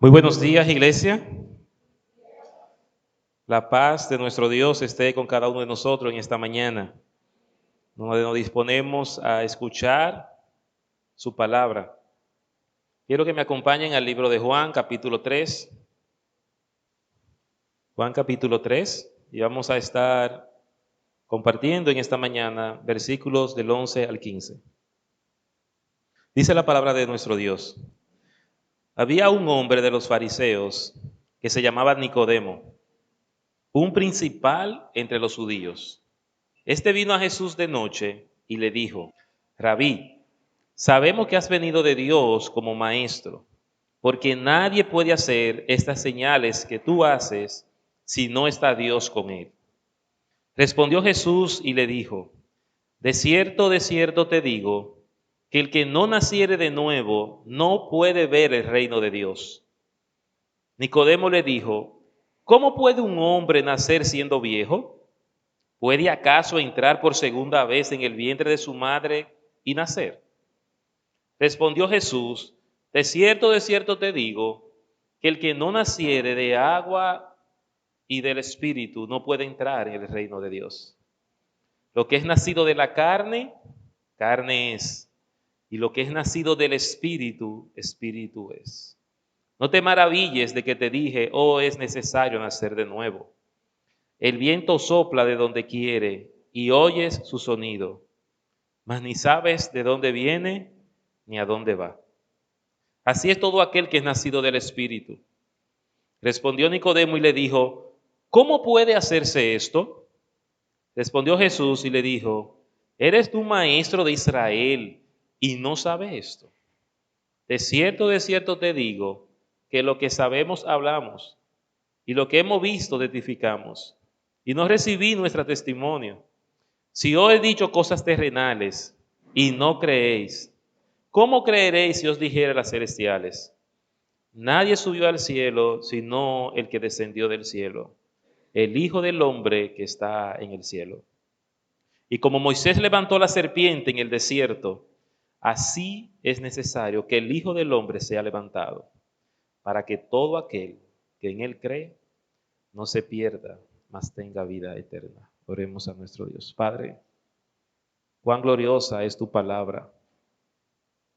Muy buenos días, iglesia. La paz de nuestro Dios esté con cada uno de nosotros en esta mañana, donde nos disponemos a escuchar su palabra. Quiero que me acompañen al libro de Juan, capítulo 3. Juan, capítulo 3, y vamos a estar compartiendo en esta mañana versículos del 11 al 15. Dice la palabra de nuestro Dios: Había un hombre de los fariseos que se llamaba Nicodemo, un principal entre los judíos. Este vino a Jesús de noche y le dijo: Rabí, sabemos que has venido de Dios como maestro, porque nadie puede hacer estas señales que tú haces si no está Dios con él. Respondió Jesús y le dijo: de cierto te digo, que el que no naciere de nuevo no puede ver el reino de Dios. Nicodemo le dijo: ¿cómo puede un hombre nacer siendo viejo? ¿Puede acaso entrar por segunda vez en el vientre de su madre y nacer? Respondió Jesús: de cierto te digo, que el que no naciere de agua y del Espíritu no puede entrar en el reino de Dios. Lo que es nacido de la carne, carne es, y lo que es nacido del Espíritu, Espíritu es. No te maravilles de que te dije: oh, es necesario nacer de nuevo. El viento sopla de donde quiere y oyes su sonido, mas ni sabes de dónde viene ni a dónde va. Así es todo aquel que es nacido del Espíritu. Respondió Nicodemo y le dijo: ¿cómo puede hacerse esto? Respondió Jesús y le dijo: ¿eres tú maestro de Israel y no sabes esto? De cierto te digo, que lo que sabemos hablamos, y lo que hemos visto testificamos, y no recibí nuestro testimonio. Si os he dicho cosas terrenales y no creéis, ¿cómo creeréis si os dijere las celestiales? Nadie subió al cielo sino el que descendió del cielo, el Hijo del Hombre que está en el cielo. Y como Moisés levantó la serpiente en el desierto, así es necesario que el Hijo del Hombre sea levantado, para que todo aquel que en él cree no se pierda, mas tenga vida eterna. Oremos a nuestro Dios. Padre, cuán gloriosa es tu palabra,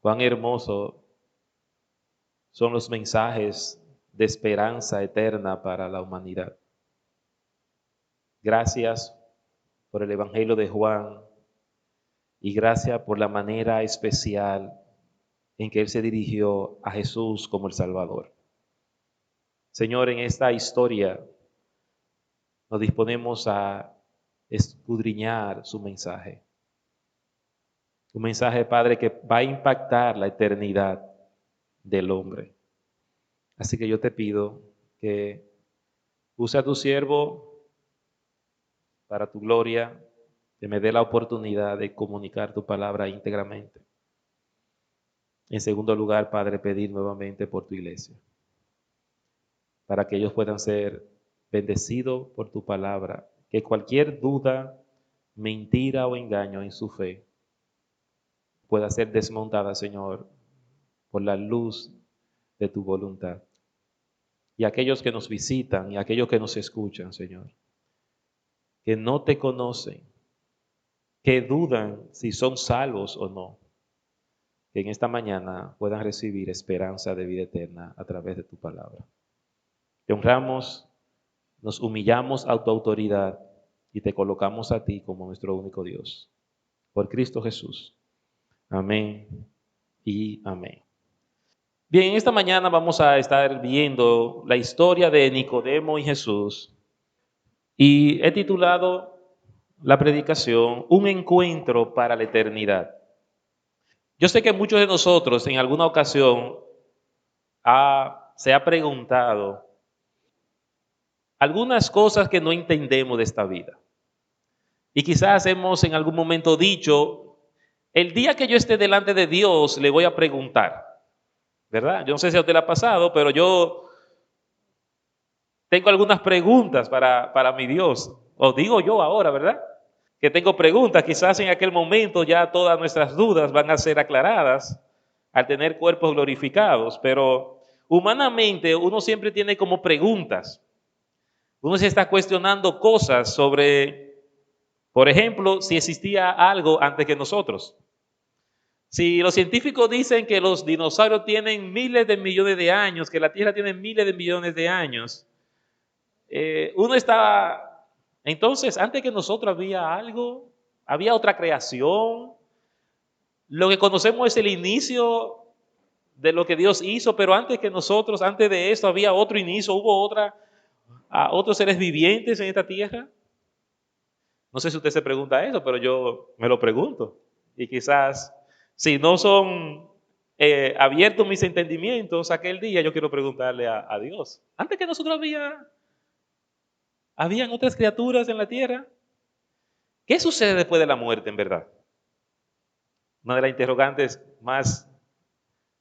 cuán hermoso son los mensajes de esperanza eterna para la humanidad. Gracias por el Evangelio de Juan y gracias por la manera especial en que él se dirigió a Jesús como el Salvador. Señor, en esta historia nos disponemos a escudriñar su mensaje. Un mensaje, Padre, que va a impactar la eternidad del hombre. Así que yo te pido que use a tu siervo para tu gloria, que me dé la oportunidad de comunicar tu palabra íntegramente. En segundo lugar, Padre, pedir nuevamente por tu iglesia, para que ellos puedan ser bendecidos por tu palabra, que cualquier duda, mentira o engaño en su fe pueda ser desmontada, Señor, por la luz de tu voluntad. Y aquellos que nos visitan y aquellos que nos escuchan, Señor, que no te conocen, que dudan si son salvos o no, que en esta mañana puedan recibir esperanza de vida eterna a través de tu palabra. Te honramos, nos humillamos a tu autoridad y te colocamos a ti como nuestro único Dios. Por Cristo Jesús. Amén y amén. Bien, esta mañana vamos a estar viendo la historia de Nicodemo y Jesús y he titulado la predicación Un encuentro para la eternidad. Yo sé que muchos de nosotros en alguna ocasión se ha preguntado algunas cosas que no entendemos de esta vida. Y quizás hemos en algún momento dicho: el día que yo esté delante de Dios le voy a preguntar, ¿verdad? Yo no sé si a usted le ha pasado, pero yo tengo algunas preguntas para mi Dios. Os digo yo ahora, ¿verdad? Que tengo preguntas. Quizás en aquel momento ya todas nuestras dudas van a ser aclaradas al tener cuerpos glorificados, pero humanamente uno siempre tiene como preguntas. Uno se está cuestionando cosas sobre, por ejemplo, si existía algo antes que nosotros. Si los científicos dicen que los dinosaurios tienen miles de millones de años, que la Tierra tiene miles de millones de años, uno está, entonces, antes que nosotros había algo, había otra creación. Lo que conocemos es el inicio de lo que Dios hizo, pero antes que nosotros, antes de esto, había otro inicio, hubo otros seres vivientes en esta tierra. No sé si usted se pregunta eso, pero yo me lo pregunto. Y quizás, si no son abiertos mis entendimientos, aquel día yo quiero preguntarle a Dios. Antes que nosotros habían otras criaturas en la tierra. ¿Qué sucede después de la muerte, en verdad? Una de las interrogantes más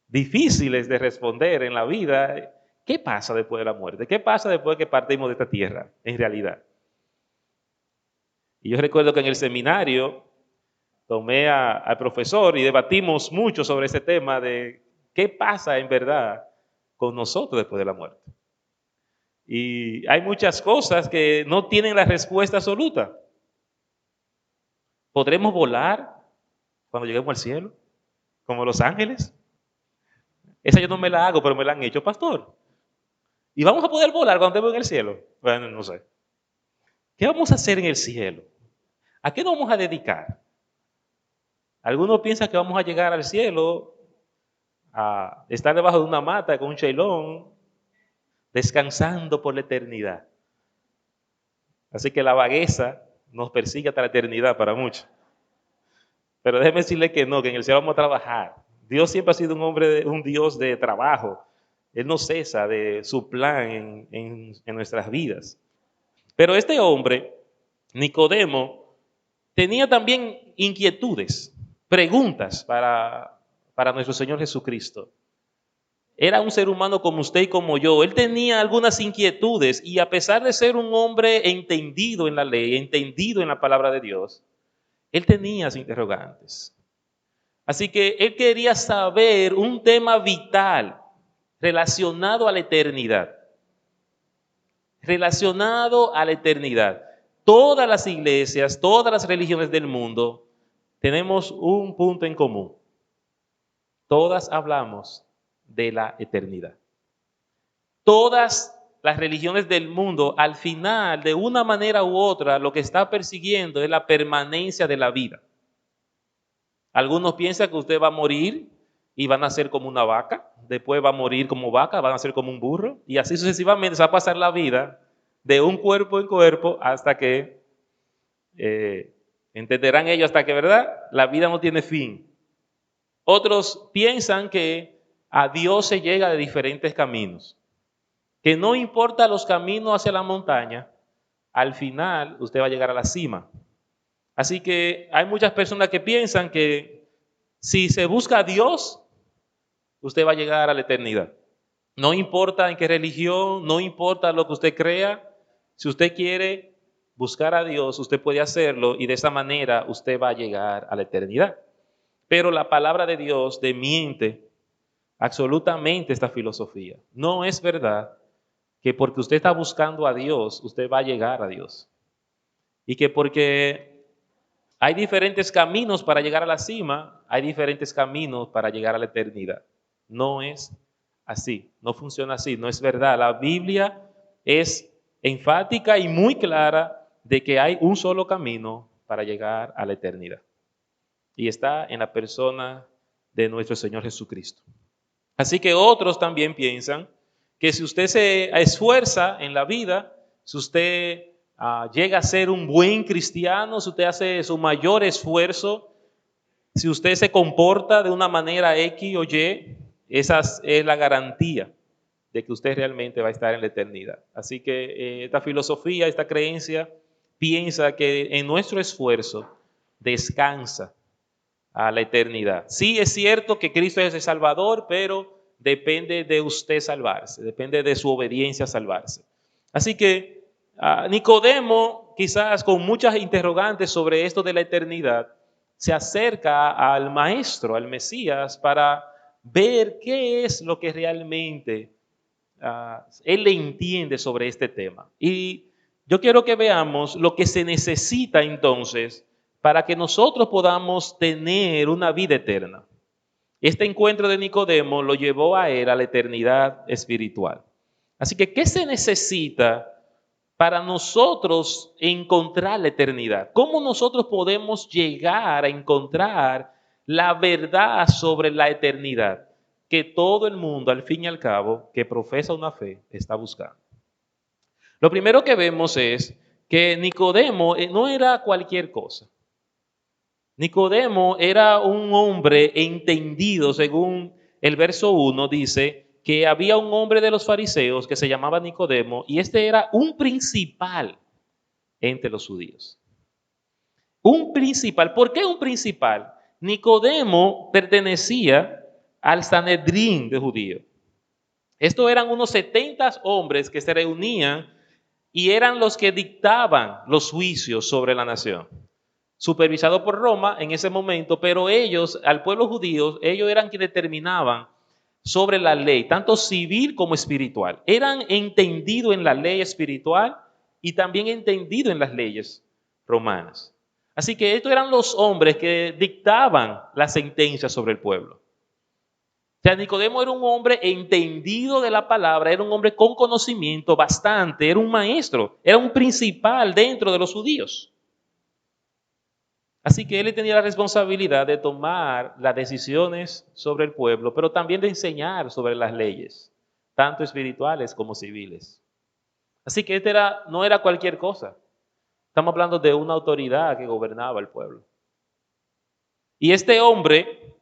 difíciles de responder en la vida. ¿Qué pasa después de la muerte? ¿Qué pasa después de que partimos de esta tierra, en realidad? Y yo recuerdo que en el seminario tomé al profesor y debatimos mucho sobre ese tema de qué pasa en verdad con nosotros después de la muerte. Y hay muchas cosas que no tienen la respuesta absoluta. ¿Podremos volar cuando lleguemos al cielo? ¿Como los ángeles? Esa yo no me la hago, pero me la han hecho, pastor. ¿Y vamos a poder volar cuando estemos en el cielo? Bueno, no sé. ¿Qué vamos a hacer en el cielo? ¿A qué nos vamos a dedicar? Algunos piensan que vamos a llegar al cielo a estar debajo de una mata con un chelón, descansando por la eternidad. Así que la vagueza nos persigue hasta la eternidad para muchos. Pero déjeme decirle que no, que en el cielo vamos a trabajar. Dios siempre ha sido un Dios de trabajo. Él no cesa de su plan en nuestras vidas. Pero este hombre, Nicodemo, tenía también inquietudes, preguntas para nuestro Señor Jesucristo. Era un ser humano como usted y como yo. Él tenía algunas inquietudes y a pesar de ser un hombre entendido en la ley, entendido en la palabra de Dios, él tenía sus interrogantes. Así que él quería saber un tema vital relacionado a la eternidad. Relacionado a la eternidad. Todas las iglesias, todas las religiones del mundo tenemos un punto en común. Todas hablamos de la eternidad. Todas las religiones del mundo, al final, de una manera u otra, lo que está persiguiendo es la permanencia de la vida. Algunos piensan que usted va a morir y van a ser como una vaca, después va a morir como vaca, van a ser como un burro, y así sucesivamente se va a pasar la vida de un cuerpo en cuerpo hasta que, entenderán ellos, hasta que, ¿verdad?, la vida no tiene fin. Otros piensan que a Dios se llega de diferentes caminos, que no importa los caminos hacia la montaña, al final usted va a llegar a la cima. Así que hay muchas personas que piensan que si se busca a Dios, usted va a llegar a la eternidad. No importa en qué religión, no importa lo que usted crea, si usted quiere buscar a Dios, usted puede hacerlo y de esa manera usted va a llegar a la eternidad. Pero la palabra de Dios desmiente absolutamente esta filosofía. No es verdad que porque usted está buscando a Dios, usted va a llegar a Dios. Y que porque hay diferentes caminos para llegar a la cima, hay diferentes caminos para llegar a la eternidad. No es así, no funciona así, no es verdad. La Biblia es enfática y muy clara de que hay un solo camino para llegar a la eternidad. Y está en la persona de nuestro Señor Jesucristo. Así que otros también piensan que si usted se esfuerza en la vida, si usted llega a ser un buen cristiano, si usted hace su mayor esfuerzo, si usted se comporta de una manera X o Y, esa es la garantía de que usted realmente va a estar en la eternidad. Así que esta filosofía, esta creencia, piensa que en nuestro esfuerzo descansa a la eternidad. Sí es cierto que Cristo es el Salvador, pero depende de usted salvarse, depende de su obediencia salvarse. Así que Nicodemo, quizás con muchas interrogantes sobre esto de la eternidad, se acerca al Maestro, al Mesías, para ver qué es lo que realmente él le entiende sobre este tema. Y yo quiero que veamos lo que se necesita entonces para que nosotros podamos tener una vida eterna. Este encuentro de Nicodemo lo llevó a él a la eternidad espiritual. Así que, ¿qué se necesita para nosotros encontrar la eternidad? ¿Cómo nosotros podemos llegar a encontrar la verdad sobre la eternidad que todo el mundo, al fin y al cabo, que profesa una fe, está buscando? Lo primero que vemos es que Nicodemo no era cualquier cosa. Nicodemo era un hombre entendido, según el verso 1 dice, que había un hombre de los fariseos que se llamaba Nicodemo y este era un principal entre los judíos. Un principal. ¿Por qué un principal? Nicodemo pertenecía al Sanedrín de judíos. Estos eran unos 70 hombres que se reunían y eran los que dictaban los juicios sobre la nación. Supervisado por Roma en ese momento, pero ellos, al pueblo judío, ellos eran quienes determinaban sobre la ley, tanto civil como espiritual. Eran entendidos en la ley espiritual y también entendidos en las leyes romanas. Así que estos eran los hombres que dictaban la sentencia sobre el pueblo. O sea, Nicodemo era un hombre entendido de la palabra, era un hombre con conocimiento bastante, era un maestro, era un principal dentro de los judíos. Así que él tenía la responsabilidad de tomar las decisiones sobre el pueblo, pero también de enseñar sobre las leyes, tanto espirituales como civiles. Así que no era cualquier cosa. Estamos hablando de una autoridad que gobernaba el pueblo. Y este hombre,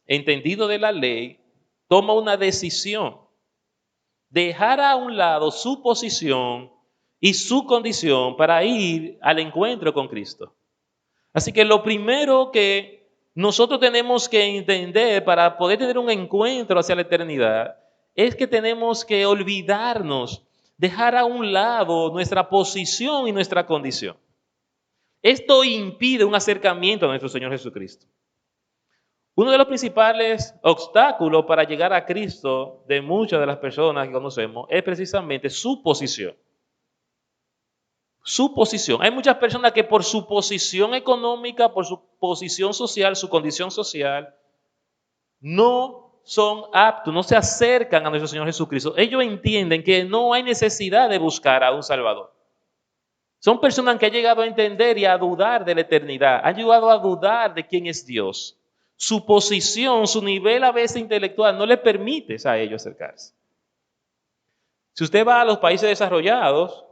entendido de la ley, toma una decisión: dejar a un lado su posición y su condición para ir al encuentro con Cristo. Así que lo primero que nosotros tenemos que entender para poder tener un encuentro hacia la eternidad es que tenemos que olvidarnos, dejar a un lado nuestra posición y nuestra condición. Esto impide un acercamiento a nuestro Señor Jesucristo. Uno de los principales obstáculos para llegar a Cristo de muchas de las personas que conocemos es precisamente su posición. Su posición. Hay muchas personas que por su posición económica, por su posición social, su condición social, no son aptos, no se acercan a nuestro Señor Jesucristo. Ellos entienden que no hay necesidad de buscar a un Salvador. Son personas que han llegado a entender y a dudar de la eternidad, han llegado a dudar de quién es Dios. Su posición, su nivel a veces intelectual no le permite a ellos acercarse. Si usted va a los países desarrollados,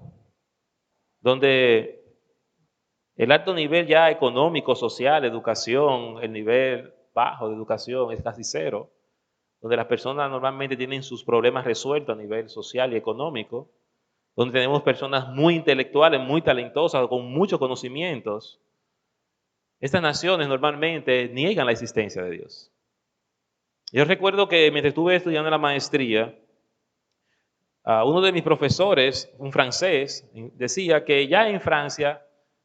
donde el alto nivel ya económico, social, educación, el nivel bajo de educación es casi cero, donde las personas normalmente tienen sus problemas resueltos a nivel social y económico, donde tenemos personas muy intelectuales, muy talentosas, con muchos conocimientos, estas naciones normalmente niegan la existencia de Dios. Yo recuerdo que mientras estuve estudiando la maestría, uno de mis profesores, un francés, decía que ya en Francia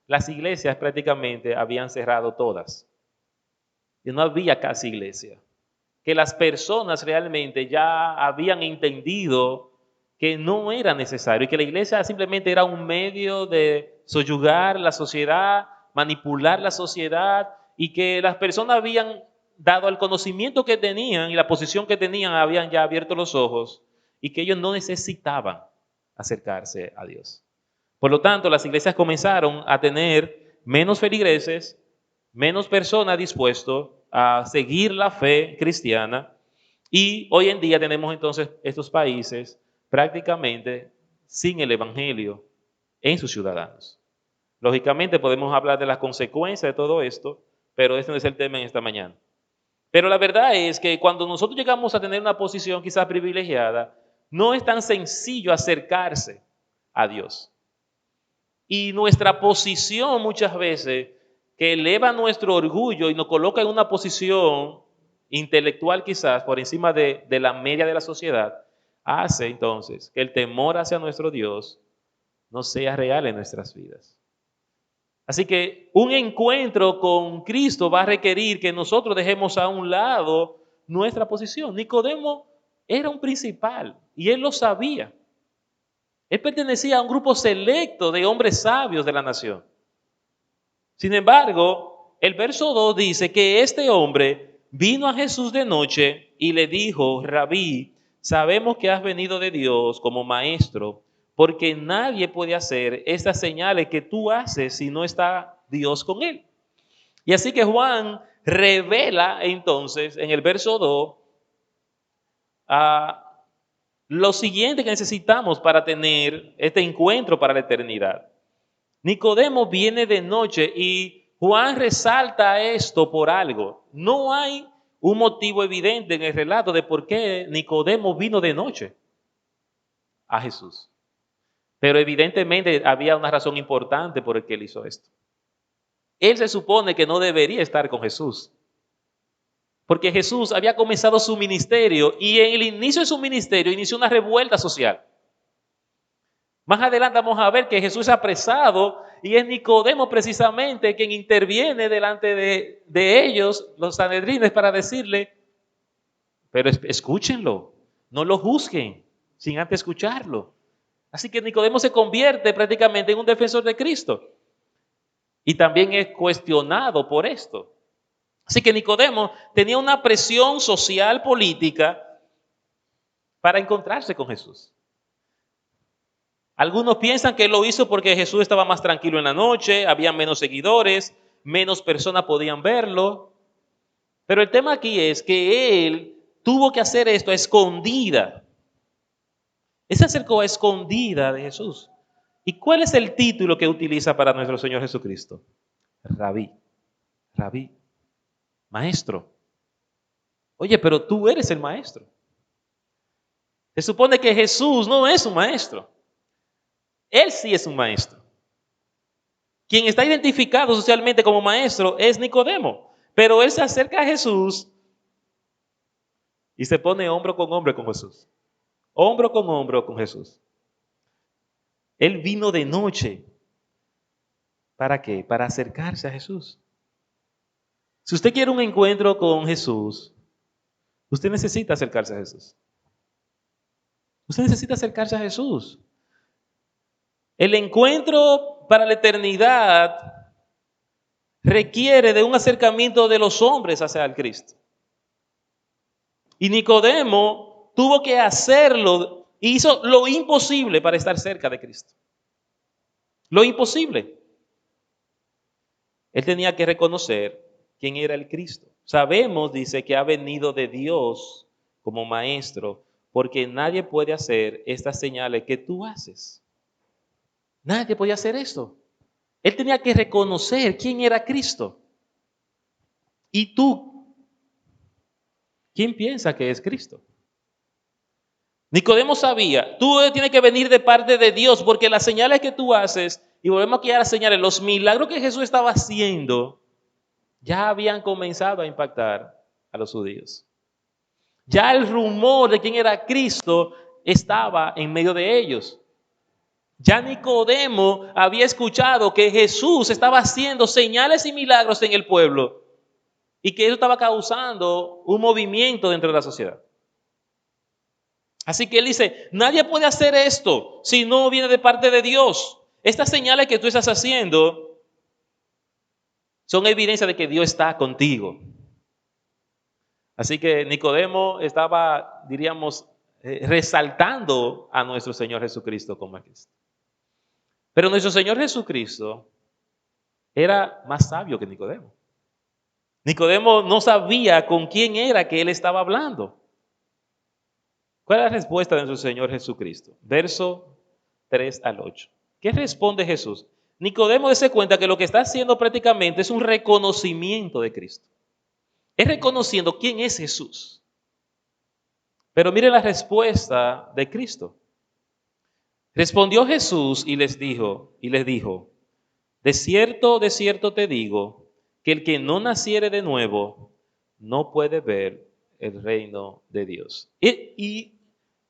las iglesias prácticamente habían cerrado todas. Y no había casi iglesia. Que las personas realmente ya habían entendido que no era necesario y que la iglesia simplemente era un medio de soyugar la sociedad, manipular la sociedad y que las personas habían dado al conocimiento que tenían y la posición que tenían, habían ya abierto los ojos y que ellos no necesitaban acercarse a Dios. Por lo tanto, las iglesias comenzaron a tener menos feligreses, menos personas dispuestas a seguir la fe cristiana y hoy en día tenemos entonces estos países prácticamente sin el evangelio en sus ciudadanos. Lógicamente podemos hablar de las consecuencias de todo esto, pero este no es el tema en esta mañana. Pero la verdad es que cuando nosotros llegamos a tener una posición quizás privilegiada, no es tan sencillo acercarse a Dios. Y nuestra posición muchas veces, que eleva nuestro orgullo y nos coloca en una posición intelectual quizás por encima de la media de la sociedad, hace entonces que el temor hacia nuestro Dios no sea real en nuestras vidas. Así que un encuentro con Cristo va a requerir que nosotros dejemos a un lado nuestra posición. Nicodemo era un principal, y él lo sabía. Él pertenecía a un grupo selecto de hombres sabios de la nación. Sin embargo, el verso 2 dice que este hombre vino a Jesús de noche y le dijo: Rabí, sabemos que has venido de Dios como maestro, porque nadie puede hacer estas señales que tú haces si no está Dios con él. Y así que Juan revela entonces en el verso 2 lo siguiente que necesitamos para tener este encuentro para la eternidad. Nicodemo viene de noche y Juan resalta esto por algo. No hay un motivo evidente en el relato de por qué Nicodemo vino de noche a Jesús. Pero evidentemente había una razón importante por el que él hizo esto. Él se supone que no debería estar con Jesús, porque Jesús había comenzado su ministerio y en el inicio de su ministerio inició una revuelta social. Más adelante vamos a ver que Jesús es apresado y es Nicodemo precisamente quien interviene delante de ellos, los sanhedrines, para decirle: pero escúchenlo, no lo juzguen sin antes escucharlo. Así que Nicodemo se convierte prácticamente en un defensor de Cristo y también es cuestionado por esto. Así que Nicodemo tenía una presión social, política, para encontrarse con Jesús. Algunos piensan que él lo hizo porque Jesús estaba más tranquilo en la noche, había menos seguidores, menos personas podían verlo. Pero el tema aquí es que él tuvo que hacer esto a escondida. Él se acercó a escondida de Jesús. ¿Y cuál es el título que utiliza para nuestro Señor Jesucristo? Rabí, rabí, maestro. Oye, pero tú eres el maestro. Se supone que Jesús no es un maestro. Él sí es un maestro. Quien está identificado socialmente como maestro es Nicodemo, pero él se acerca a Jesús y se pone hombro con Jesús. Hombro con Jesús. Él vino de noche. ¿Para qué? Para acercarse a Jesús. Si usted quiere un encuentro con Jesús, usted necesita acercarse a Jesús. Usted necesita acercarse a Jesús. El encuentro para la eternidad requiere de un acercamiento de los hombres hacia el Cristo. Y Nicodemo tuvo que hacerlo, hizo lo imposible para estar cerca de Cristo. Lo imposible. Él tenía que reconocer quién era el Cristo. Sabemos, dice, que ha venido de Dios como maestro, porque nadie puede hacer estas señales que tú haces. Nadie podía hacer esto. Él tenía que reconocer quién era Cristo. ¿Y tú? ¿Quién piensa que es Cristo? Nicodemo sabía, tú tienes que venir de parte de Dios, porque las señales que tú haces, y volvemos aquí a las señales, los milagros que Jesús estaba haciendo, ya habían comenzado a impactar a los judíos. Ya el rumor de quién era Cristo estaba en medio de ellos. Ya Nicodemo había escuchado que Jesús estaba haciendo señales y milagros en el pueblo y que eso estaba causando un movimiento dentro de la sociedad. Así que él dice, nadie puede hacer esto si no viene de parte de Dios. Estas señales que tú estás haciendo son evidencia de que Dios está contigo. Así que Nicodemo estaba, diríamos, resaltando a nuestro Señor Jesucristo como Cristo. Pero nuestro Señor Jesucristo era más sabio que Nicodemo. Nicodemo no sabía con quién era que él estaba hablando. ¿Cuál es la respuesta de nuestro Señor Jesucristo? Verso 3 al 8. ¿Qué responde Jesús? Nicodemo se cuenta que lo que está haciendo prácticamente es un reconocimiento de Cristo. Es reconociendo quién es Jesús. Pero mire la respuesta de Cristo. Respondió Jesús y les dijo, de cierto te digo, que el que no naciere de nuevo no puede ver el reino de Dios. Y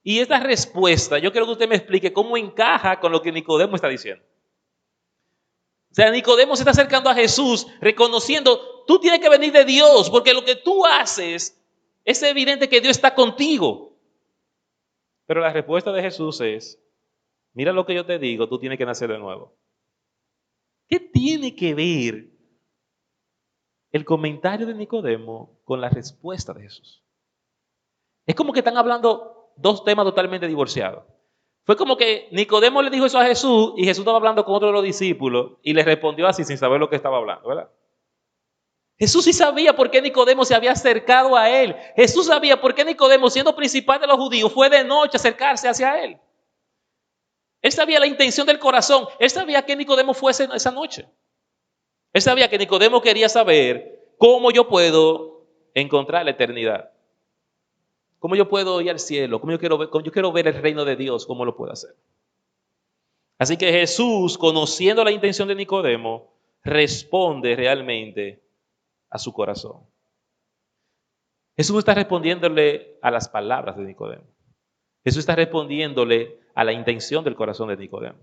esta respuesta, yo quiero que usted me explique cómo encaja con lo que Nicodemo está diciendo. O sea, Nicodemo se está acercando a Jesús reconociendo, tú tienes que venir de Dios, porque lo que tú haces es evidente que Dios está contigo. Pero la respuesta de Jesús es, mira lo que yo te digo, tú tienes que nacer de nuevo. ¿Qué tiene que ver el comentario de Nicodemo con la respuesta de Jesús? Es como que están hablando dos temas totalmente divorciados. Fue como que Nicodemo le dijo eso a Jesús y Jesús estaba hablando con otro de los discípulos y le respondió así sin saber lo que estaba hablando, ¿verdad? Jesús sí sabía por qué Nicodemo se había acercado a él. Jesús sabía por qué Nicodemo, siendo principal de los judíos, fue de noche a acercarse hacia él. Él sabía la intención del corazón. Él sabía que Nicodemo fuese esa noche. Él sabía que Nicodemo quería saber cómo yo puedo encontrar la eternidad. ¿Cómo yo puedo ir al cielo? ¿Cómo yo quiero ver el reino de Dios? ¿Cómo lo puedo hacer? Así que Jesús, conociendo la intención de Nicodemo, responde realmente a su corazón. Jesús no está respondiéndole a las palabras de Nicodemo. Jesús está respondiéndole a la intención del corazón de Nicodemo.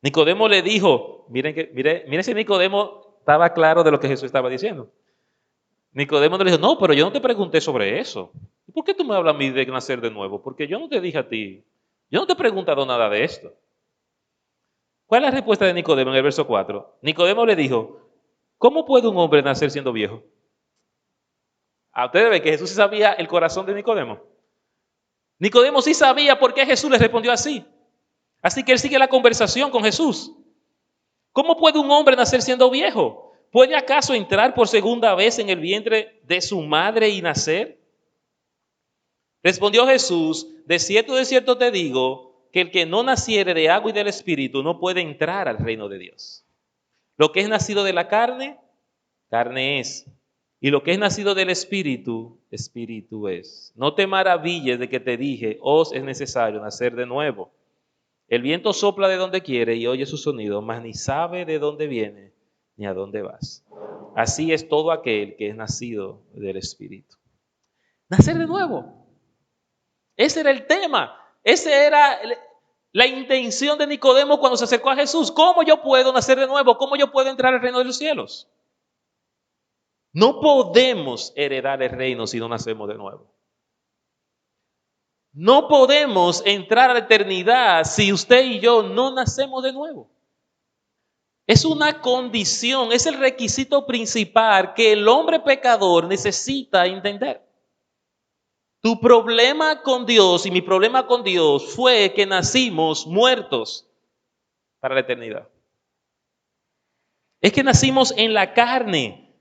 Nicodemo le dijo, miren si Nicodemo estaba claro de lo que Jesús estaba diciendo. Nicodemo le dijo, no, pero yo no te pregunté sobre eso. ¿Por qué tú me hablas a mí de nacer de nuevo? Porque yo no te dije a ti, yo no te he preguntado nada de esto. ¿Cuál es la respuesta de Nicodemo en el verso 4? Nicodemo le dijo, ¿cómo puede un hombre nacer siendo viejo? A ustedes ven que Jesús sí sabía el corazón de Nicodemo. Nicodemo sí sabía por qué Jesús le respondió así. Así que él sigue la conversación con Jesús. ¿Cómo puede un hombre nacer siendo viejo? ¿Puede acaso entrar por segunda vez en el vientre de su madre y nacer? Respondió Jesús, de cierto te digo, que el que no naciere de agua y del Espíritu no puede entrar al reino de Dios. Lo que es nacido de la carne, carne es. Y lo que es nacido del Espíritu, Espíritu es. No te maravilles de que te dije, os es necesario nacer de nuevo. El viento sopla de donde quiere y oye su sonido, mas ni sabe de dónde viene ni a dónde vas. Así es todo aquel que es nacido del Espíritu. Nacer de nuevo. Ese era el tema. Esa era la intención de Nicodemo cuando se acercó a Jesús. ¿Cómo yo puedo nacer de nuevo? ¿Cómo yo puedo entrar al reino de los cielos? No podemos heredar el reino si no nacemos de nuevo. No podemos entrar a la eternidad si usted y yo no nacemos de nuevo. Es una condición, es el requisito principal que el hombre pecador necesita entender. Tu problema con Dios y mi problema con Dios fue que nacimos muertos para la eternidad. Es que nacimos en la carne.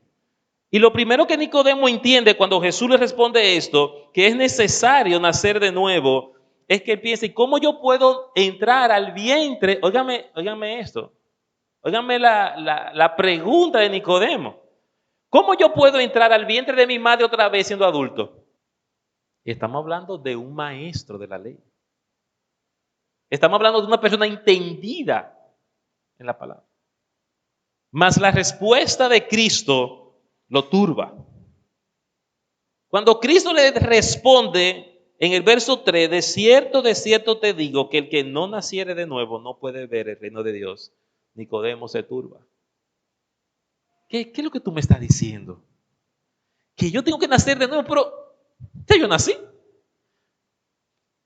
Y lo primero que Nicodemo entiende cuando Jesús le responde esto, que es necesario nacer de nuevo, es que piense, ¿cómo yo puedo entrar al vientre? Óigame esto. Óigame la pregunta de Nicodemo. ¿Cómo yo puedo entrar al vientre de mi madre otra vez siendo adulto? Y estamos hablando de un maestro de la ley. Estamos hablando de una persona entendida en la palabra. Mas la respuesta de Cristo lo turba. Cuando Cristo le responde en el verso 3, de cierto te digo que el que no naciere de nuevo no puede ver el reino de Dios. Nicodemo se turba. ¿Qué es lo que tú me estás diciendo? Que yo tengo que nacer de nuevo, pero ya yo nací.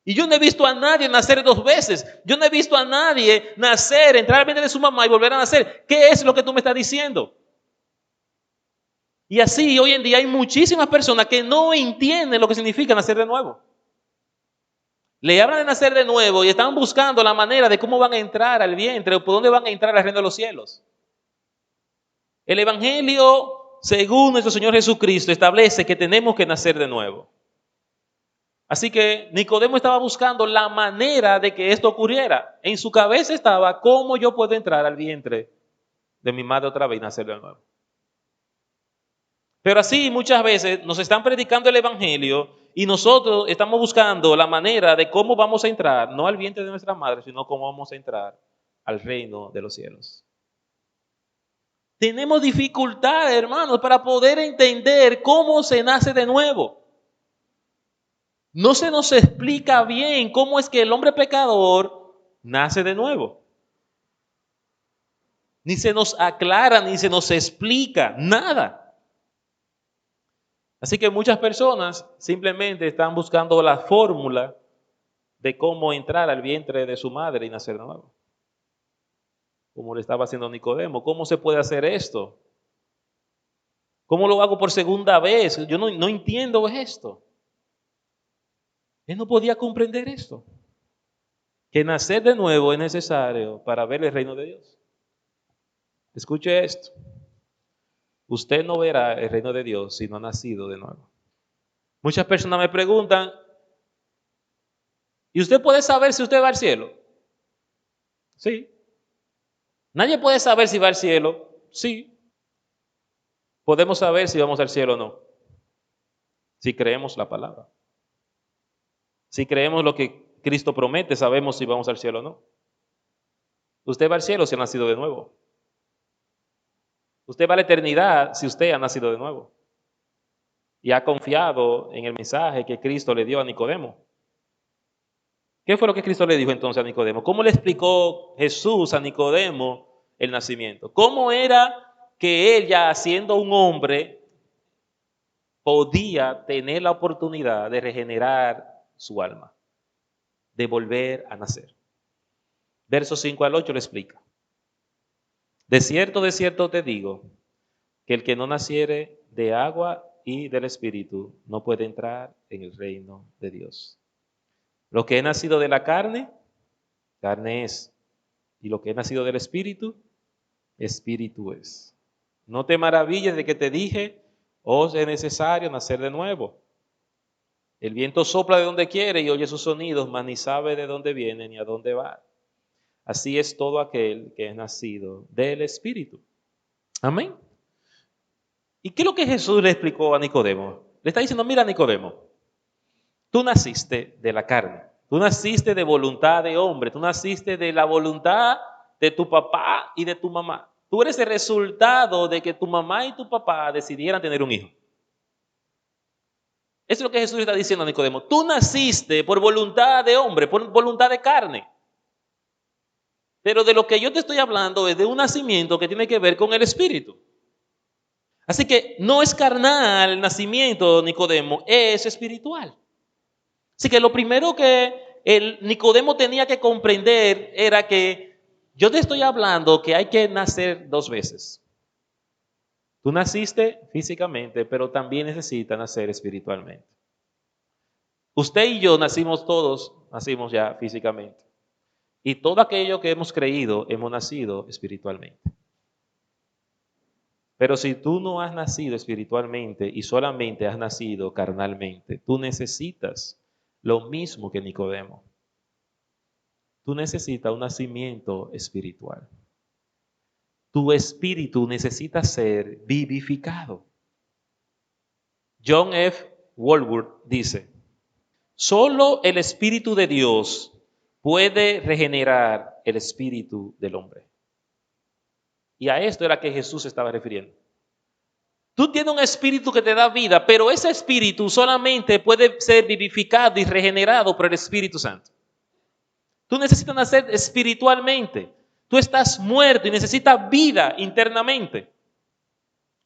Y yo no he visto a nadie nacer dos veces. Yo no he visto a nadie nacer, entrar al vientre de su mamá y volver a nacer. ¿Qué es lo que tú me estás diciendo? Y así hoy en día hay muchísimas personas que no entienden lo que significa nacer de nuevo. Le hablan de nacer de nuevo y están buscando la manera de cómo van a entrar al vientre o por dónde van a entrar al reino de los cielos. El Evangelio, según nuestro Señor Jesucristo, establece que tenemos que nacer de nuevo. Así que Nicodemo estaba buscando la manera de que esto ocurriera. En su cabeza estaba, ¿cómo yo puedo entrar al vientre de mi madre otra vez y nacer de nuevo? Pero así muchas veces nos están predicando el Evangelio y nosotros estamos buscando la manera de cómo vamos a entrar, no al vientre de nuestra madre, sino cómo vamos a entrar al reino de los cielos. Tenemos dificultad, hermanos, para poder entender cómo se nace de nuevo. No se nos explica bien cómo es que el hombre pecador nace de nuevo. Ni se nos aclara, ni se nos explica nada. Así que muchas personas simplemente están buscando la fórmula de cómo entrar al vientre de su madre y nacer de nuevo. Como le estaba haciendo Nicodemo. ¿Cómo se puede hacer esto? ¿Cómo lo hago por segunda vez? Yo no entiendo esto. Él no podía comprender esto. Que nacer de nuevo es necesario para ver el reino de Dios. Escuche esto. Usted no verá el reino de Dios si no ha nacido de nuevo. Muchas personas me preguntan, ¿y usted puede saber si usted va al cielo? Sí. ¿Nadie puede saber si va al cielo? Sí. Podemos saber si vamos al cielo o no. Si creemos la palabra. Si creemos lo que Cristo promete, sabemos si vamos al cielo o no. Usted va al cielo si ha nacido de nuevo. Usted va a la eternidad si usted ha nacido de nuevo. Y ha confiado en el mensaje que Cristo le dio a Nicodemo. ¿Qué fue lo que Cristo le dijo entonces a Nicodemo? ¿Cómo le explicó Jesús a Nicodemo el nacimiento? ¿Cómo era que él, ya siendo un hombre, podía tener la oportunidad de regenerar su alma, de volver a nacer? Versos 5 al 8 le explica. De cierto te digo, que el que no naciere de agua y del Espíritu no puede entrar en el reino de Dios. Lo que es nacido de la carne, carne es. Y lo que es nacido del Espíritu, Espíritu es. No te maravilles de que te dije, os es necesario nacer de nuevo. El viento sopla de donde quiere y oye sus sonidos, mas ni sabe de dónde viene ni a dónde va. Así es todo aquel que es nacido del Espíritu. Amén. ¿Y qué es lo que Jesús le explicó a Nicodemo? Le está diciendo, mira Nicodemo, tú naciste de la carne, tú naciste de voluntad de hombre, tú naciste de la voluntad de tu papá y de tu mamá. Tú eres el resultado de que tu mamá y tu papá decidieran tener un hijo. Eso es lo que Jesús está diciendo a Nicodemo. Tú naciste por voluntad de hombre, por voluntad de carne. Pero de lo que yo te estoy hablando es de un nacimiento que tiene que ver con el Espíritu. Así que no es carnal el nacimiento, Nicodemo, es espiritual. Así que lo primero que el Nicodemo tenía que comprender era que yo te estoy hablando que hay que nacer dos veces. Tú naciste físicamente, pero también necesitas nacer espiritualmente. Usted y yo nacimos ya físicamente. Y todo aquello que hemos creído, hemos nacido espiritualmente. Pero si tú no has nacido espiritualmente y solamente has nacido carnalmente, tú necesitas lo mismo que Nicodemo. Tú necesitas un nacimiento espiritual. Tu espíritu necesita ser vivificado. John F. Walworth dice, solo el Espíritu de Dios puede regenerar el espíritu del hombre. Y a esto era que Jesús se estaba refiriendo. Tú tienes un espíritu que te da vida, pero ese espíritu solamente puede ser vivificado y regenerado por el Espíritu Santo. Tú necesitas nacer espiritualmente. Tú estás muerto y necesitas vida internamente.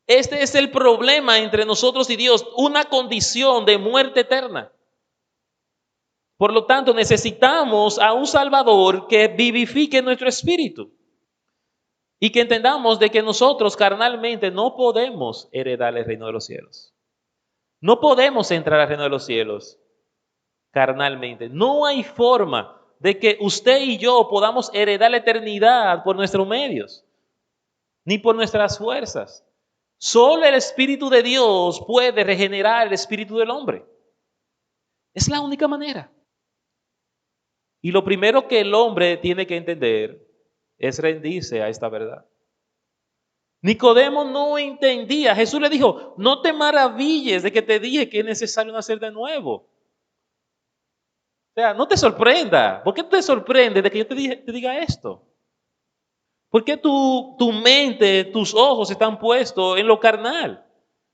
Este es el problema entre nosotros y Dios, una condición de muerte eterna. Por lo tanto, necesitamos a un Salvador que vivifique nuestro espíritu. Y que entendamos de que nosotros carnalmente no podemos heredar el reino de los cielos. No podemos entrar al reino de los cielos carnalmente. No hay forma de que usted y yo podamos heredar la eternidad por nuestros medios, ni por nuestras fuerzas. Solo el Espíritu de Dios puede regenerar el espíritu del hombre. Es la única manera. Y lo primero que el hombre tiene que entender es rendirse a esta verdad. Nicodemo no entendía. Jesús le dijo, no te maravilles de que te dije que es necesario nacer de nuevo. O sea, no te sorprenda. ¿Por qué te sorprende de que yo te diga esto? ¿Por qué tu mente, tus ojos están puestos en lo carnal?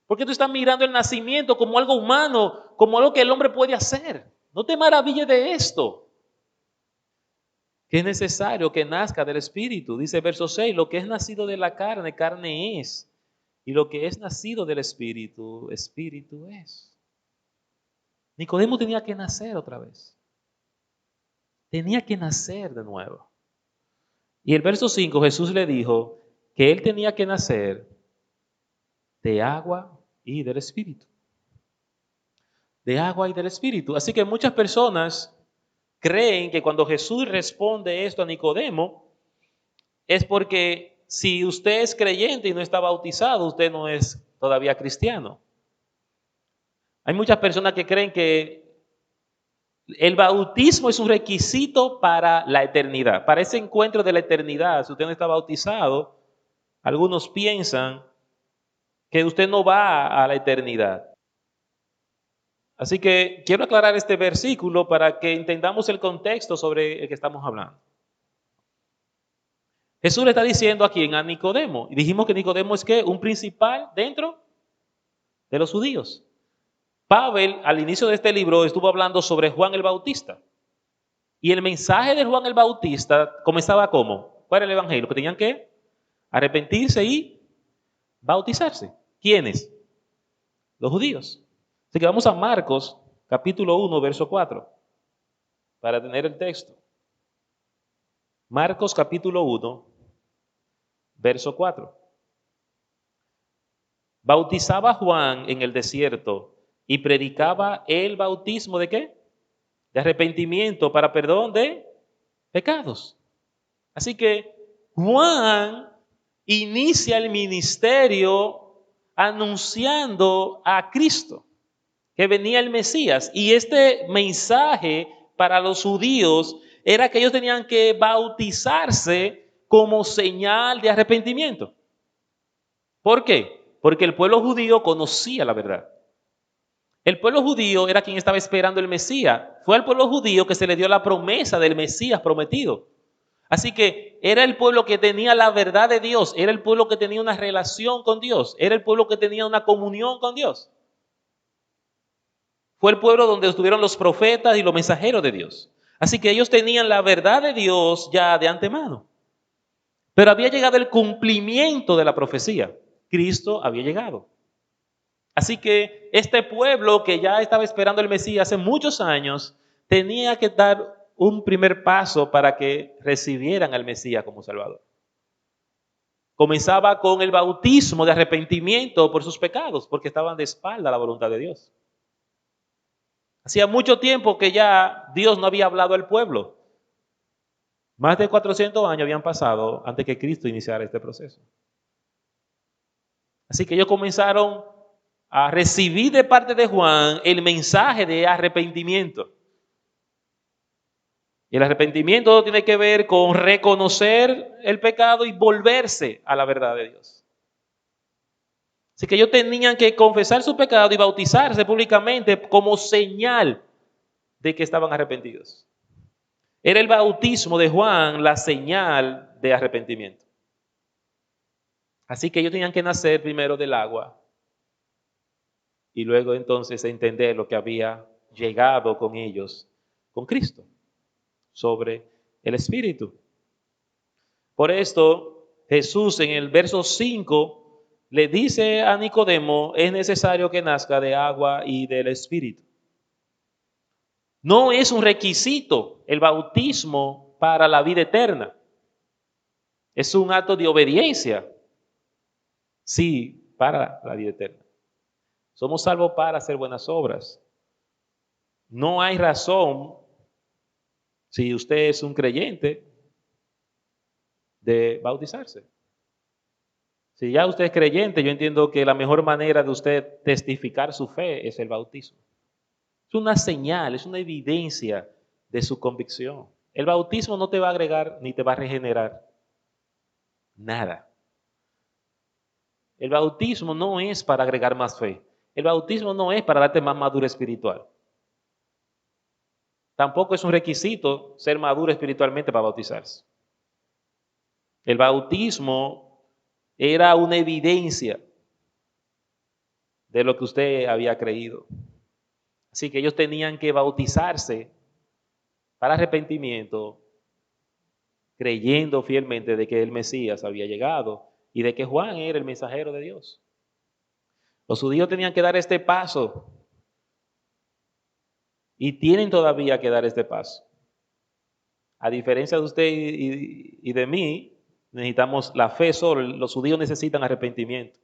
¿Por qué tú estás mirando el nacimiento como algo humano, como algo que el hombre puede hacer? No te maravilles de esto. Que es necesario que nazca del Espíritu. Dice verso 6, lo que es nacido de la carne, carne es. Y lo que es nacido del Espíritu, Espíritu es. Nicodemo tenía que nacer otra vez. Tenía que nacer de nuevo. Y el verso 5, Jesús le dijo que él tenía que nacer de agua y del Espíritu. De agua y del Espíritu. Así que muchas personas creen que cuando Jesús responde esto a Nicodemo, es porque si usted es creyente y no está bautizado, usted no es todavía cristiano. Hay muchas personas que creen que el bautismo es un requisito para la eternidad, para ese encuentro de la eternidad. Si usted no está bautizado, algunos piensan que usted no va a la eternidad. Así que quiero aclarar este versículo para que entendamos el contexto sobre el que estamos hablando. Jesús le está diciendo aquí a Nicodemo, y dijimos que Nicodemo es que un principal dentro de los judíos. Pablo al inicio de este libro estuvo hablando sobre Juan el Bautista. Y el mensaje de Juan el Bautista comenzaba ¿cómo? ¿Cuál era el evangelio? Que tenían que arrepentirse y bautizarse. ¿Quiénes? Los judíos. Así que vamos a Marcos, capítulo 1, verso 4, para tener el texto. Marcos, capítulo 1, verso 4. Bautizaba Juan en el desierto y predicaba el bautismo ¿de qué? De arrepentimiento para perdón de pecados. Así que Juan inicia el ministerio anunciando a Cristo, que venía el Mesías. Y este mensaje para los judíos era que ellos tenían que bautizarse como señal de arrepentimiento. ¿Por qué? Porque el pueblo judío conocía la verdad. El pueblo judío era quien estaba esperando el Mesías. Fue al pueblo judío que se le dio la promesa del Mesías prometido. Así que era el pueblo que tenía la verdad de Dios, era el pueblo que tenía una relación con Dios, era el pueblo que tenía una comunión con Dios. Fue el pueblo donde estuvieron los profetas y los mensajeros de Dios. Así que ellos tenían la verdad de Dios ya de antemano. Pero había llegado el cumplimiento de la profecía. Cristo había llegado. Así que este pueblo que ya estaba esperando el Mesías hace muchos años, tenía que dar un primer paso para que recibieran al Mesías como Salvador. Comenzaba con el bautismo de arrepentimiento por sus pecados, porque estaban de espalda a la voluntad de Dios. Hacía mucho tiempo que ya Dios no había hablado al pueblo. Más de 400 años habían pasado antes que Cristo iniciara este proceso. Así que ellos comenzaron a recibir de parte de Juan el mensaje de arrepentimiento. Y el arrepentimiento tiene que ver con reconocer el pecado y volverse a la verdad de Dios. Así que ellos tenían que confesar su pecado y bautizarse públicamente como señal de que estaban arrepentidos. Era el bautismo de Juan la señal de arrepentimiento. Así que ellos tenían que nacer primero del agua y luego entonces entender lo que había llegado con ellos, con Cristo, sobre el Espíritu. Por esto, Jesús en el verso 5 le dice a Nicodemo, es necesario que nazca de agua y del Espíritu. No es un requisito el bautismo para la vida eterna. Es un acto de obediencia, sí, para la vida eterna. Somos salvos para hacer buenas obras. No hay razón, si usted es un creyente, de bautizarse. Si ya usted es creyente, yo entiendo que la mejor manera de usted testificar su fe es el bautismo. Es una señal, es una evidencia de su convicción. El bautismo no te va a agregar ni te va a regenerar nada. El bautismo no es para agregar más fe. El bautismo no es para darte más madurez espiritual. Tampoco es un requisito ser maduro espiritualmente para bautizarse. El bautismo era una evidencia de lo que usted había creído. Así que ellos tenían que bautizarse para arrepentimiento, creyendo fielmente de que el Mesías había llegado y de que Juan era el mensajero de Dios. Los judíos tenían que dar este paso y tienen todavía que dar este paso. A diferencia de usted y de mí, necesitamos la fe solo. Los judíos necesitan arrepentimiento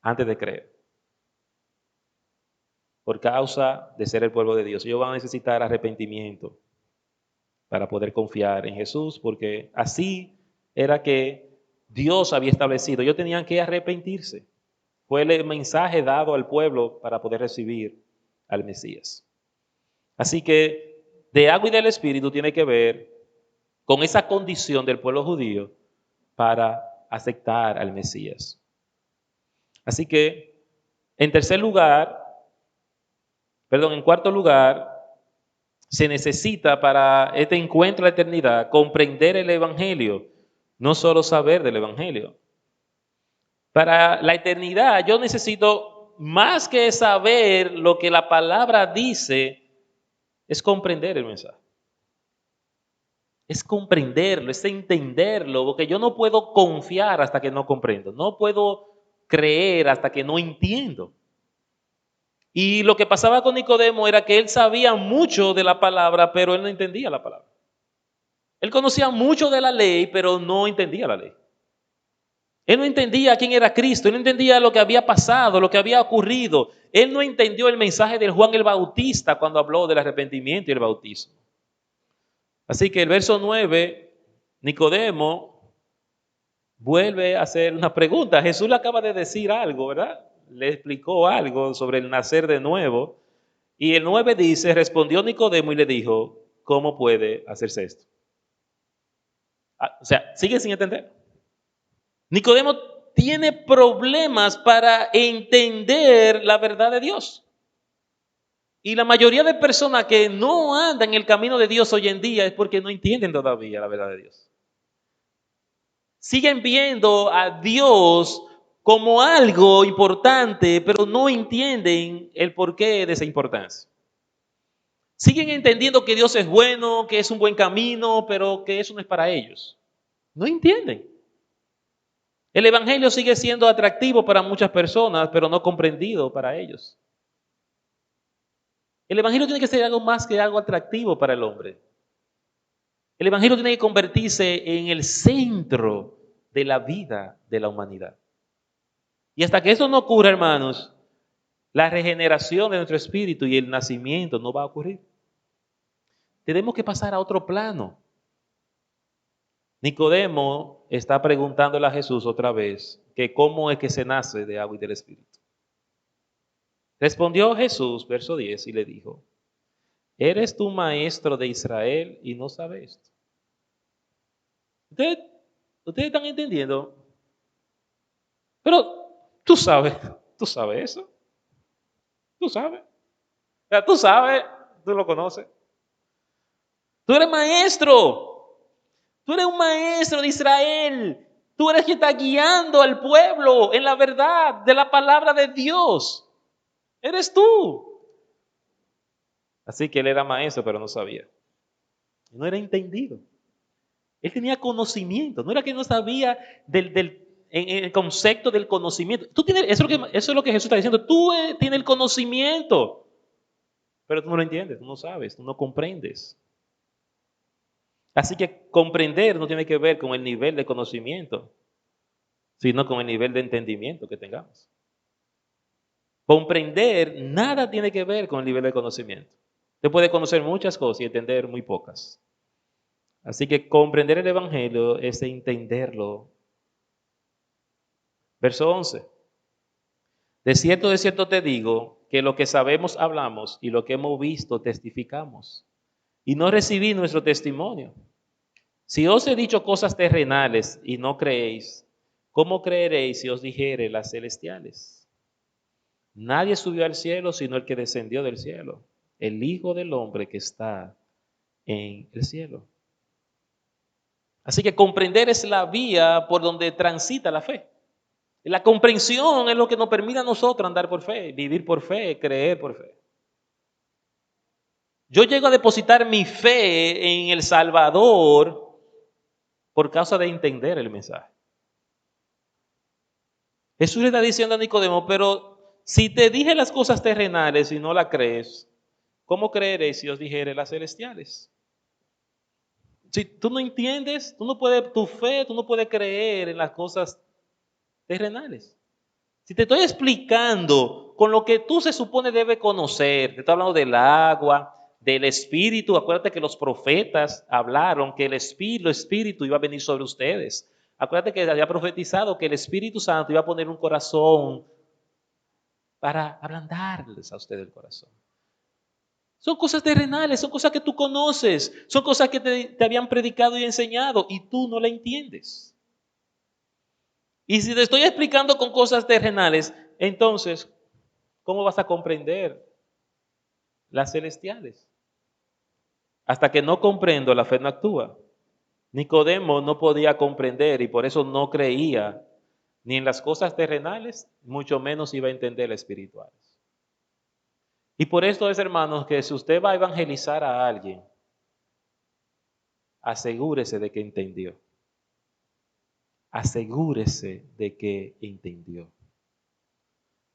antes de creer, por causa de ser el pueblo de Dios. Ellos van a necesitar arrepentimiento para poder confiar en Jesús, porque así era que Dios había establecido. Ellos tenían que arrepentirse. Fue el mensaje dado al pueblo para poder recibir al Mesías. Así que de agua y del Espíritu tiene que ver con esa condición del pueblo judío para aceptar al Mesías. Así que, en cuarto lugar, se necesita para este encuentro a la eternidad comprender el Evangelio, no solo saber del Evangelio. Para la eternidad yo necesito más que saber lo que la palabra dice, es comprender el mensaje. Es comprenderlo, es entenderlo, porque yo no puedo confiar hasta que no comprendo, no puedo creer hasta que no entiendo. Y lo que pasaba con Nicodemo era que él sabía mucho de la palabra, pero él no entendía la palabra. Él conocía mucho de la ley, pero no entendía la ley. Él no entendía quién era Cristo, él no entendía lo que había pasado, lo que había ocurrido. Él no entendió el mensaje de Juan el Bautista cuando habló del arrepentimiento y el bautismo. Así que el verso 9, Nicodemo vuelve a hacer una pregunta. Jesús le acaba de decir algo, ¿verdad? Le explicó algo sobre el nacer de nuevo. Y el 9 dice, respondió Nicodemo y le dijo, ¿cómo puede hacerse esto? O sea, sigue sin entender. Nicodemo tiene problemas para entender la verdad de Dios. Y la mayoría de personas que no andan en el camino de Dios hoy en día es porque no entienden todavía la verdad de Dios. Siguen viendo a Dios como algo importante, pero no entienden el porqué de esa importancia. Siguen entendiendo que Dios es bueno, que es un buen camino, pero que eso no es para ellos. No entienden. El Evangelio sigue siendo atractivo para muchas personas, pero no comprendido para ellos. El Evangelio tiene que ser algo más que algo atractivo para el hombre. El Evangelio tiene que convertirse en el centro de la vida de la humanidad. Y hasta que eso no ocurra, hermanos, la regeneración de nuestro espíritu y el nacimiento no va a ocurrir. Tenemos que pasar a otro plano. Nicodemo está preguntándole a Jesús otra vez que cómo es que se nace de agua y del Espíritu. Respondió Jesús, verso 10, y le dijo, ¿eres tú maestro de Israel y no sabes esto? ¿Ustedes están entendiendo? Pero tú sabes eso. Tú sabes. O sea, tú sabes, tú lo conoces. Tú eres maestro. Tú eres un maestro de Israel. Tú eres quien está guiando al pueblo en la verdad de la palabra de Dios. Eres tú. Así que él era maestro, pero no sabía. No era entendido. Él tenía conocimiento. No era que no sabía en el concepto del conocimiento. Eso es lo que Jesús está diciendo. Tú tienes el conocimiento, pero tú no lo entiendes, tú no sabes, tú no comprendes. Así que comprender no tiene que ver con el nivel de conocimiento, sino con el nivel de entendimiento que tengamos. Comprender nada tiene que ver con el nivel de conocimiento. Usted puede conocer muchas cosas y entender muy pocas. Así que comprender el Evangelio es entenderlo. Verso 11. De cierto te digo que lo que sabemos hablamos y lo que hemos visto testificamos. Y no recibí nuestro testimonio. Si os he dicho cosas terrenales y no creéis, ¿cómo creeréis si os dijere las celestiales? Nadie subió al cielo sino el que descendió del cielo, el Hijo del Hombre que está en el cielo. Así que comprender es la vía por donde transita la fe. La comprensión es lo que nos permite a nosotros andar por fe, vivir por fe, creer por fe. Yo llego a depositar mi fe en el Salvador por causa de entender el mensaje. Jesús le está diciendo a Nicodemo, pero si te dije las cosas terrenales y no las crees, ¿cómo creeréis si os dijere las celestiales? Si tú no entiendes, tu fe, tú no puedes creer en las cosas terrenales. Si te estoy explicando con lo que tú se supone debe conocer, te estoy hablando del agua, del espíritu, acuérdate que los profetas hablaron que el espíritu iba a venir sobre ustedes. Acuérdate que había profetizado que el Espíritu Santo iba a poner un corazón para ablandarles a ustedes el corazón. Son cosas terrenales, son cosas que tú conoces, son cosas que te habían predicado y enseñado y tú no la entiendes. Y si te estoy explicando con cosas terrenales, entonces, ¿cómo vas a comprender las celestiales? Hasta que no comprendo, la fe no actúa. Nicodemo no podía comprender y por eso no creía ni en las cosas terrenales, mucho menos iba a entender las espirituales. Y por esto es, hermanos, que si usted va a evangelizar a alguien, asegúrese de que entendió. Asegúrese de que entendió.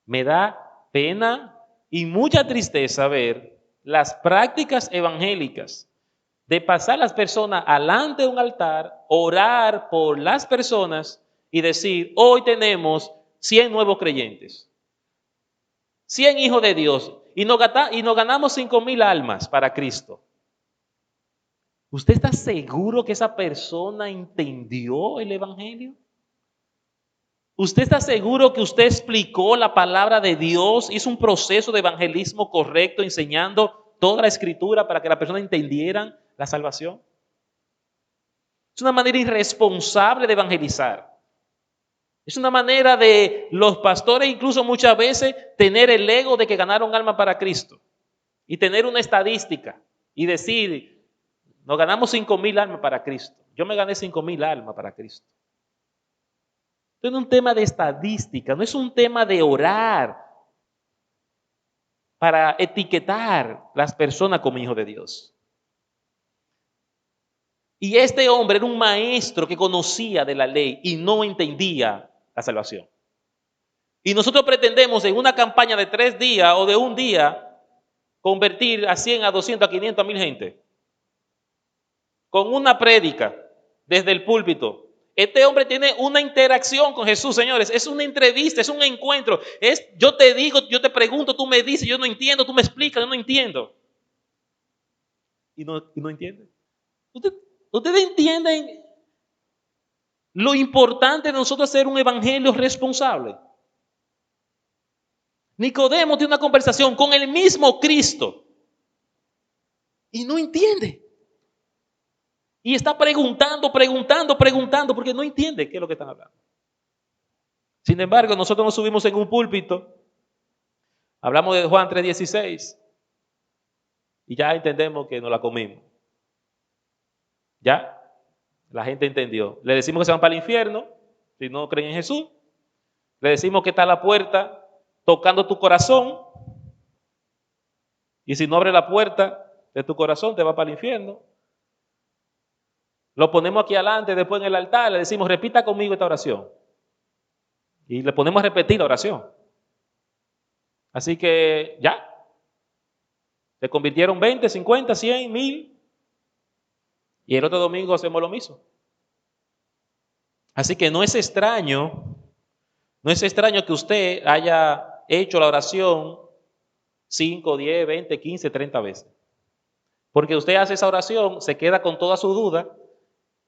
Me da pena y mucha tristeza ver las prácticas evangélicas de pasar las personas alante de un altar, orar por las personas y decir, hoy tenemos 100 nuevos creyentes, 100 hijos de Dios y nos ganamos 5,000 almas para Cristo. ¿Usted está seguro que esa persona entendió el evangelio? ¿Usted está seguro que usted explicó la palabra de Dios, hizo un proceso de evangelismo correcto, enseñando toda la escritura para que la persona entendiera la salvación? Es una manera irresponsable de evangelizar. Es una manera de los pastores incluso muchas veces tener el ego de que ganaron alma para Cristo y tener una estadística y decir, nos ganamos 5,000 almas para Cristo. Yo me gané 5,000 almas para Cristo. Esto no es un tema de estadística, no es un tema de orar para etiquetar las personas como hijos de Dios. Y este hombre era un maestro que conocía de la ley y no entendía la salvación. Y nosotros pretendemos en una campaña de 3 días o de un día convertir a 100, a 200, a 500, a 1000 gente. Con una prédica desde el púlpito. Este hombre tiene una interacción con Jesús, señores. Es una entrevista, es un encuentro. Yo te digo, yo te pregunto, tú me dices, yo no entiendo, tú me explicas, yo no entiendo. Y no entiende. ¿Ustedes entienden lo importante de nosotros hacer un evangelio responsable? Nicodemo tiene una conversación con el mismo Cristo y no entiende. Y está preguntando, porque no entiende qué es lo que están hablando. Sin embargo, nosotros nos subimos en un púlpito, hablamos de Juan 3:16 y ya entendemos que nos la comimos. Ya, la gente entendió. Le decimos que se van para el infierno si no creen en Jesús. Le decimos que está a la puerta tocando tu corazón y si no abre la puerta de tu corazón te va para el infierno. Lo ponemos aquí adelante, después en el altar, le decimos, repita conmigo esta oración. Y le ponemos a repetir la oración. Así que ya, se convirtieron 20, 50, 100, 1000. Y el otro domingo hacemos lo mismo. Así que no es extraño que usted haya hecho la oración 5, 10, 20, 15, 30 veces. Porque usted hace esa oración, se queda con toda su duda.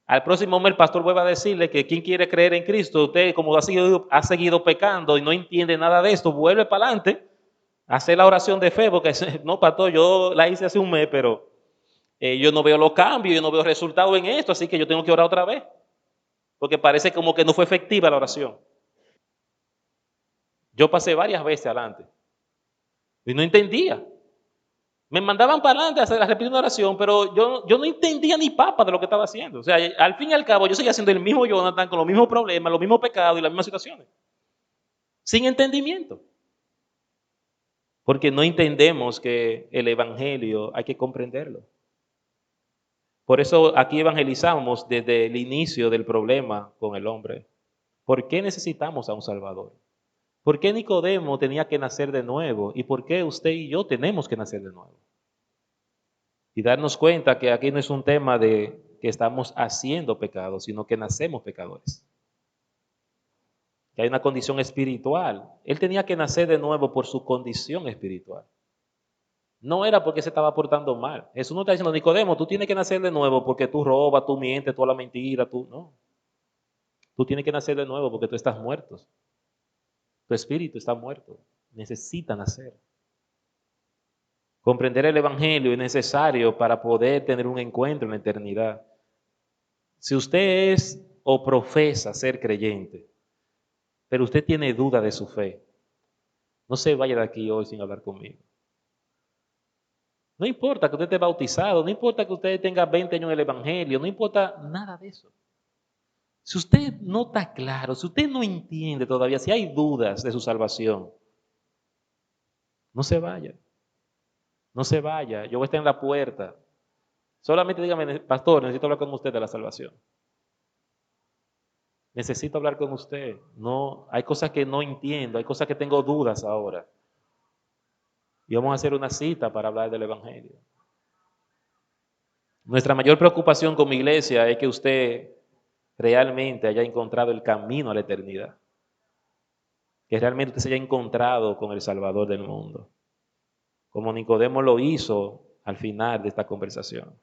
Al próximo mes el pastor vuelve a decirle que quien quiere creer en Cristo, usted como ha seguido pecando y no entiende nada de esto, vuelve para adelante a hacer la oración de fe, porque no, pastor, yo la hice hace un mes, pero yo no veo los cambios, yo no veo resultados en esto, así que yo tengo que orar otra vez, porque parece como que no fue efectiva la oración. Yo pasé varias veces adelante y no entendía. Me mandaban para adelante a repetir una oración, pero yo no entendía ni papa de lo que estaba haciendo. O sea, al fin y al cabo yo seguía haciendo el mismo Jonathan con los mismos problemas, los mismos pecados y las mismas situaciones. Sin entendimiento. Porque no entendemos que el evangelio hay que comprenderlo. Por eso aquí evangelizamos desde el inicio del problema con el hombre. ¿Por qué necesitamos a un Salvador? ¿Por qué Nicodemo tenía que nacer de nuevo? ¿Y por qué usted y yo tenemos que nacer de nuevo? Y darnos cuenta que aquí no es un tema de que estamos haciendo pecado, sino que nacemos pecadores. Que hay una condición espiritual. Él tenía que nacer de nuevo por su condición espiritual. No era porque se estaba portando mal. Jesús no está diciendo, Nicodemo, tú tienes que nacer de nuevo porque tú robas, tú mientes, tú la mentira, tú no. Tú tienes que nacer de nuevo porque tú estás muerto. Tu espíritu está muerto. Necesita nacer. Comprender el Evangelio es necesario para poder tener un encuentro en la eternidad. Si usted es o profesa ser creyente, pero usted tiene duda de su fe, no se vaya de aquí hoy sin hablar conmigo. No importa que usted esté bautizado, no importa que usted tenga 20 años en el Evangelio, no importa nada de eso. Si usted no está claro, si usted no entiende todavía, si hay dudas de su salvación, no se vaya. No se vaya, yo voy a estar en la puerta. Solamente dígame, pastor, necesito hablar con usted de la salvación. Necesito hablar con usted. No, hay cosas que no entiendo, hay cosas que tengo dudas ahora. Y vamos a hacer una cita para hablar del Evangelio. Nuestra mayor preocupación como iglesia es que usted realmente haya encontrado el camino a la eternidad. Que realmente usted se haya encontrado con el Salvador del mundo. Como Nicodemo lo hizo al final de esta conversación.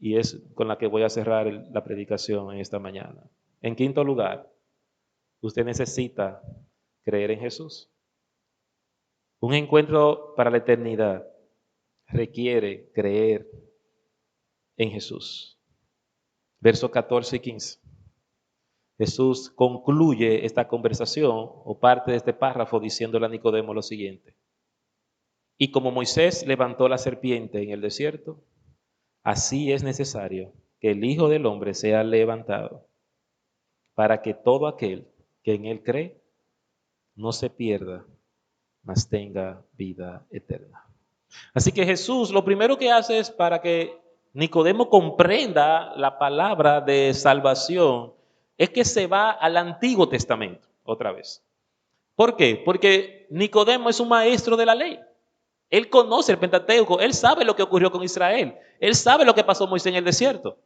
Y es con la que voy a cerrar la predicación en esta mañana. En quinto lugar, usted necesita creer en Jesús. Un encuentro para la eternidad requiere creer en Jesús. Versos 14 y 15. Jesús concluye esta conversación o parte de este párrafo diciéndole a Nicodemo lo siguiente. Y como Moisés levantó la serpiente en el desierto, así es necesario que el Hijo del Hombre sea levantado, para que todo aquel que en él cree no se pierda, mas tenga vida eterna. Así que Jesús lo primero que hace es para que Nicodemo comprenda la palabra de salvación, es que se va al Antiguo Testamento otra vez. ¿Por qué? Porque Nicodemo es un maestro de la ley. Él conoce el Pentateuco, él sabe lo que ocurrió con Israel, él sabe lo que pasó Moisés en el desierto.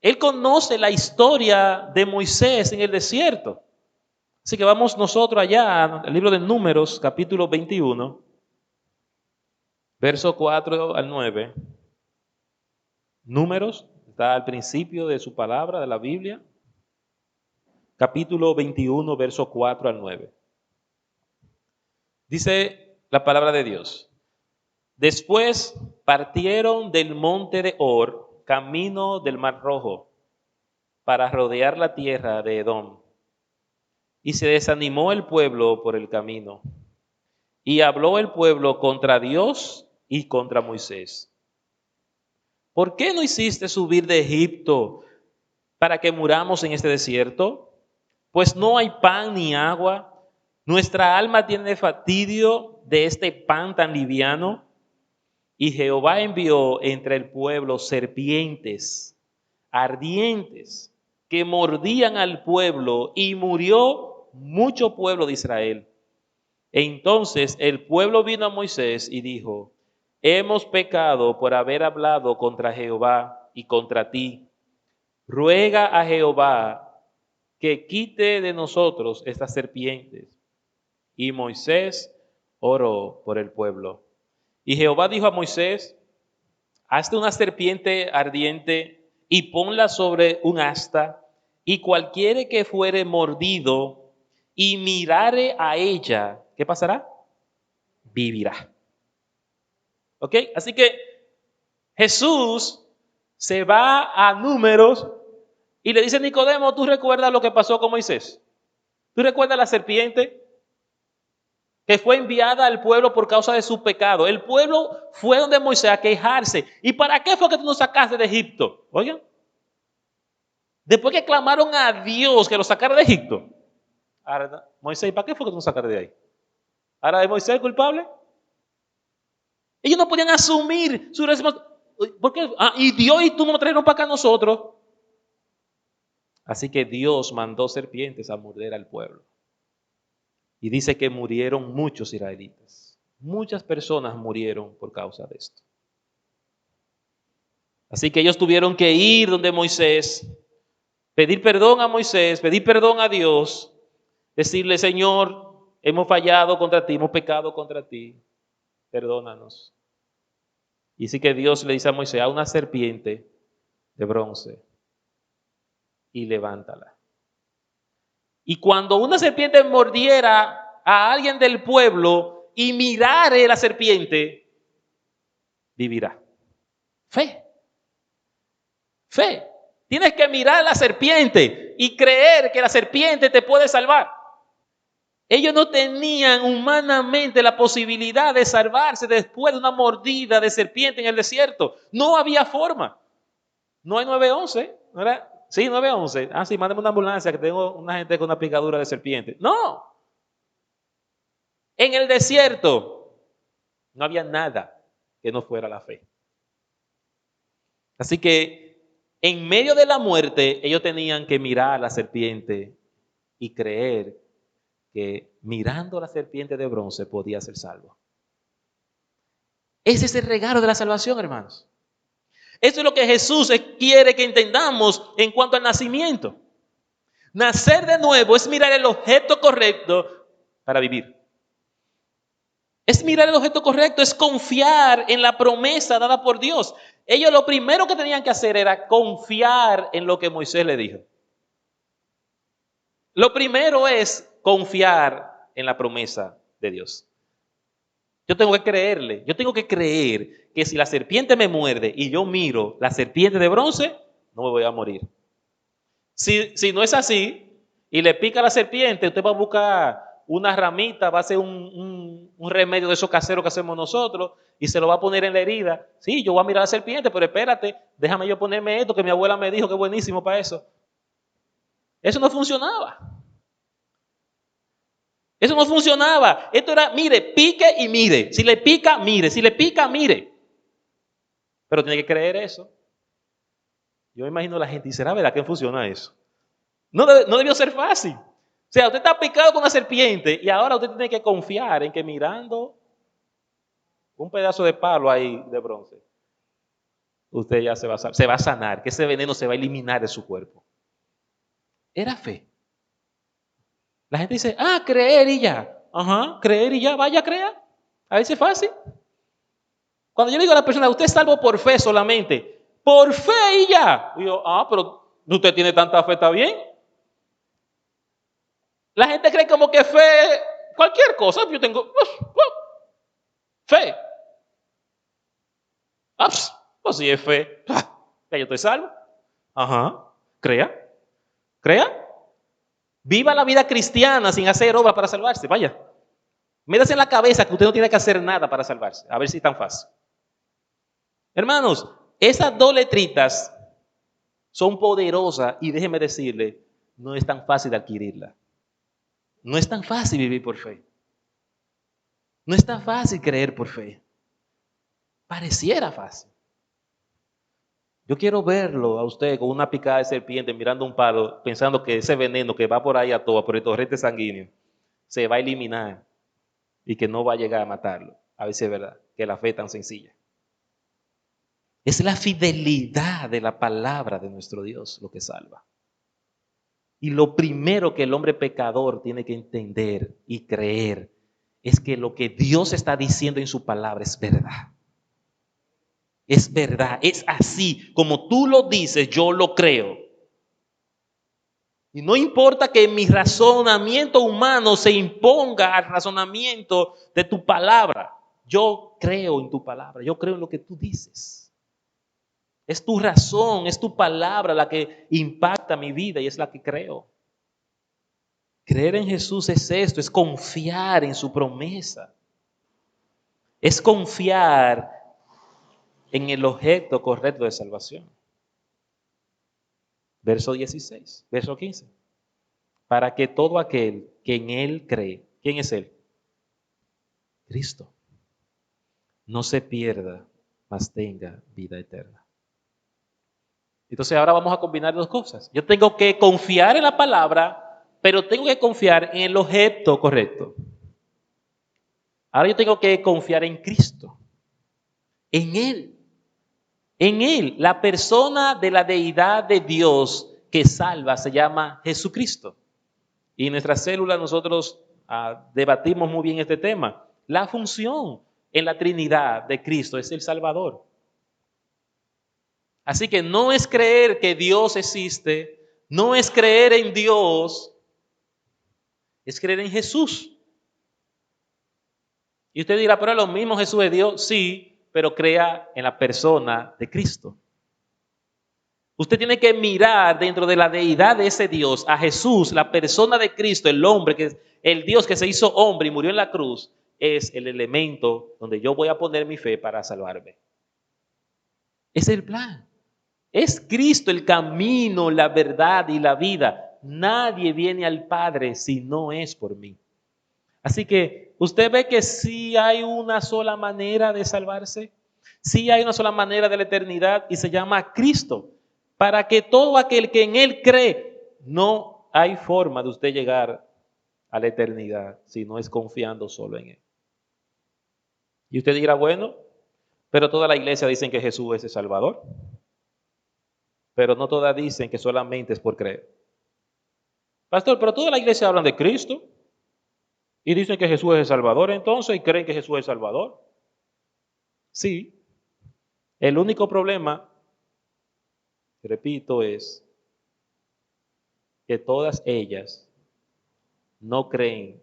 Él conoce la historia de Moisés en el desierto. Así que vamos nosotros allá al libro de Números, capítulo 21, verso 4 al 9. Números, está al principio de su palabra, de la Biblia. Capítulo 21, verso 4 al 9. Dice la palabra de Dios. Después partieron del monte de Hor, camino del Mar Rojo, para rodear la tierra de Edom. Y se desanimó el pueblo por el camino. Y habló el pueblo contra Dios y contra Moisés. ¿Por qué no hiciste subir de Egipto para que muramos en este desierto? Pues no hay pan ni agua. Nuestra alma tiene fastidio de este pan tan liviano. Y Jehová envió entre el pueblo serpientes ardientes que mordían al pueblo y murió mucho pueblo de Israel. Entonces el pueblo vino a Moisés y dijo, hemos pecado por haber hablado contra Jehová y contra ti. Ruega a Jehová que quite de nosotros estas serpientes. Y Moisés oró por el pueblo. Y Jehová dijo a Moisés, hazte una serpiente ardiente y ponla sobre un asta, y cualquiera que fuere mordido y mirare a ella, ¿qué pasará? Vivirá. ¿Ok? Así que Jesús se va a Números y le dice a Nicodemo, ¿tú recuerdas lo que pasó con Moisés? ¿Tú recuerdas la serpiente que fue enviada al pueblo por causa de su pecado? El pueblo fue donde Moisés a quejarse. ¿Y para qué fue que tú nos sacaste de Egipto? Oigan, después que clamaron a Dios que los sacara de Egipto. Ahora, Moisés, ¿para qué fue que tú nos sacaste de ahí? Ahora, ¿es Moisés el culpable? Ellos no podían asumir su responsabilidad. ¿Por qué? Y Dios y tú no nos trajeron para acá a nosotros. Así que Dios mandó serpientes a morder al pueblo. Y dice que murieron muchos israelitas. Muchas personas murieron por causa de esto. Así que ellos tuvieron que ir donde Moisés, pedir perdón a Moisés, pedir perdón a Dios, decirle, Señor, hemos fallado contra ti, hemos pecado contra ti, perdónanos. Y así que Dios le dice a Moisés, a una serpiente de bronce y levántala. Y cuando una serpiente mordiera a alguien del pueblo y mirare la serpiente, vivirá. Fe. Fe. Tienes que mirar a la serpiente y creer que la serpiente te puede salvar. Ellos no tenían humanamente la posibilidad de salvarse después de una mordida de serpiente en el desierto. No había forma. No hay 911, ¿no era? Sí, 911. Ah, sí, mándame una ambulancia que tengo una gente con una picadura de serpiente. No. En el desierto no había nada que no fuera la fe. Así que en medio de la muerte ellos tenían que mirar a la serpiente y creer que mirando a la serpiente de bronce podía ser salvo. Ese es el regalo de la salvación, hermanos. Eso es lo que Jesús quiere que entendamos en cuanto al nacimiento. Nacer de nuevo es mirar el objeto correcto para vivir. Es mirar el objeto correcto, es confiar en la promesa dada por Dios. Ellos lo primero que tenían que hacer era confiar en lo que Moisés le dijo. Lo primero es confiar en la promesa de Dios. Yo tengo que creerle, yo tengo que creer que si la serpiente me muerde y yo miro la serpiente de bronce, no me voy a morir. Si no es así y le pica la serpiente, usted va a buscar una ramita, va a hacer un remedio de esos caseros que hacemos nosotros y se lo va a poner en la herida. Sí, yo voy a mirar a la serpiente, pero espérate, déjame yo ponerme esto que mi abuela me dijo que es buenísimo para eso. Eso no funcionaba. Eso no funcionaba. Esto era, mire, pique y mire. Si le pica, mire. Si le pica, mire. Pero tiene que creer eso. Yo me imagino a la gente y ¿será verdad que funciona eso? No debió ser fácil. O sea, usted está picado con una serpiente y ahora usted tiene que confiar en que mirando un pedazo de palo ahí de bronce, usted ya se va a sanar, que ese veneno se va a eliminar de su cuerpo. Era fe. La gente dice, creer y ya. Ajá, creer y ya, vaya a creer. A veces es fácil. Cuando yo le digo a la persona, usted es salvo por fe solamente. Por fe y ya. Y yo, pero usted tiene tanta fe, ¿está bien? La gente cree como que fe, cualquier cosa. Yo tengo fe. Pues si es fe, ya yo estoy salvo. Ajá, crea. Viva la vida cristiana sin hacer obra para salvarse, vaya. Métase en la cabeza que usted no tiene que hacer nada para salvarse. A ver si es tan fácil. Hermanos, esas dos letritas son poderosas y déjeme decirle, no es tan fácil de adquirirla. No es tan fácil vivir por fe. No es tan fácil creer por fe. Pareciera fácil. Yo quiero verlo a usted con una picada de serpiente mirando un palo, pensando que ese veneno que va por ahí a toa, por el torrente sanguíneo, se va a eliminar y que no va a llegar a matarlo. A veces es verdad que la fe es tan sencilla. Es la fidelidad de la palabra de nuestro Dios lo que salva. Y lo primero que el hombre pecador tiene que entender y creer es que lo que Dios está diciendo en su palabra es verdad. Es verdad, es así. Como tú lo dices, yo lo creo. Y no importa que mi razonamiento humano se imponga al razonamiento de tu palabra. Yo creo en tu palabra, yo creo en lo que tú dices. Es tu razón, es tu palabra la que impacta mi vida y es la que creo. Creer en Jesús es esto, es confiar en su promesa. Es confiar en el objeto correcto de salvación. Verso 16, verso 15. Para que todo aquel que en Él cree, ¿quién es Él? Cristo. No se pierda, mas tenga vida eterna. Entonces ahora vamos a combinar dos cosas. Yo tengo que confiar en la palabra, pero tengo que confiar en el objeto correcto. Ahora yo tengo que confiar en Cristo, en Él. En Él, la persona de la deidad de Dios que salva se llama Jesucristo. Y en nuestra célula nosotros debatimos muy bien este tema. La función en la Trinidad de Cristo es el Salvador. Así que no es creer que Dios existe, no es creer en Dios, es creer en Jesús. Y usted dirá, pero es lo mismo, Jesús es Dios. Sí, pero crea en la persona de Cristo. Usted tiene que mirar dentro de la deidad de ese Dios a Jesús, la persona de Cristo, el hombre, el Dios que se hizo hombre y murió en la cruz, es el elemento donde yo voy a poner mi fe para salvarme. Ese es el plan. Es Cristo el camino, la verdad y la vida. Nadie viene al Padre si no es por mí. Así que usted ve que sí hay una sola manera de salvarse, sí hay una sola manera de la eternidad y se llama Cristo. Para que todo aquel que en Él cree, no hay forma de usted llegar a la eternidad si no es confiando solo en Él. Y usted dirá, bueno, pero toda la iglesia dicen que Jesús es el Salvador, pero no todas dicen que solamente es por creer. Pastor, pero toda la iglesia hablan de Cristo y dicen que Jesús es el Salvador entonces y creen que Jesús es el Salvador. Sí, el único problema, repito, es que todas ellas no creen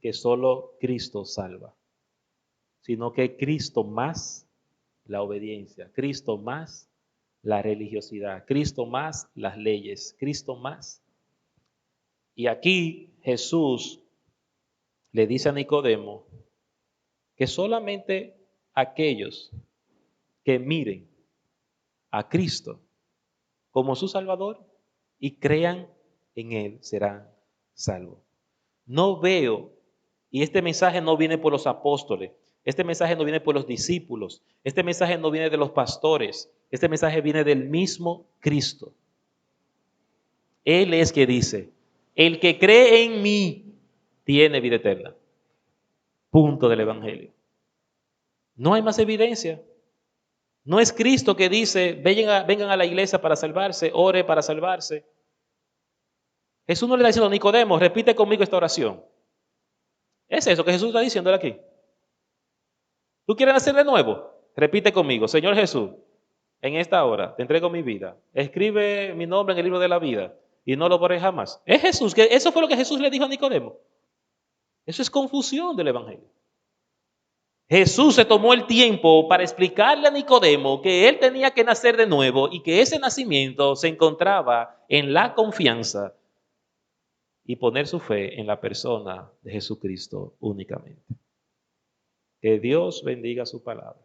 que solo Cristo salva, sino que Cristo más la obediencia, Cristo más la religiosidad, Cristo más las leyes, Cristo más. Y aquí Jesús le dice a Nicodemo que solamente aquellos que miren a Cristo como su Salvador y crean en Él serán salvos. No veo, y este mensaje no viene por los apóstoles, este mensaje no viene por los discípulos, este mensaje no viene de los pastores, este mensaje viene del mismo Cristo. Él es que dice, el que cree en mí tiene vida eterna. Punto del Evangelio. No hay más evidencia. No es Cristo que dice, vengan a la iglesia para salvarse, ore para salvarse. Jesús no le está diciendo a Nicodemo, repite conmigo esta oración. Es eso que Jesús está diciéndole aquí. ¿Tú quieres nacer de nuevo? Repite conmigo, Señor Jesús, en esta hora te entrego mi vida. Escribe mi nombre en el libro de la vida y no lo borres jamás. Es Jesús, que eso fue lo que Jesús le dijo a Nicodemo. Eso es confusión del Evangelio. Jesús se tomó el tiempo para explicarle a Nicodemo que él tenía que nacer de nuevo y que ese nacimiento se encontraba en la confianza y poner su fe en la persona de Jesucristo únicamente. Que Dios bendiga su palabra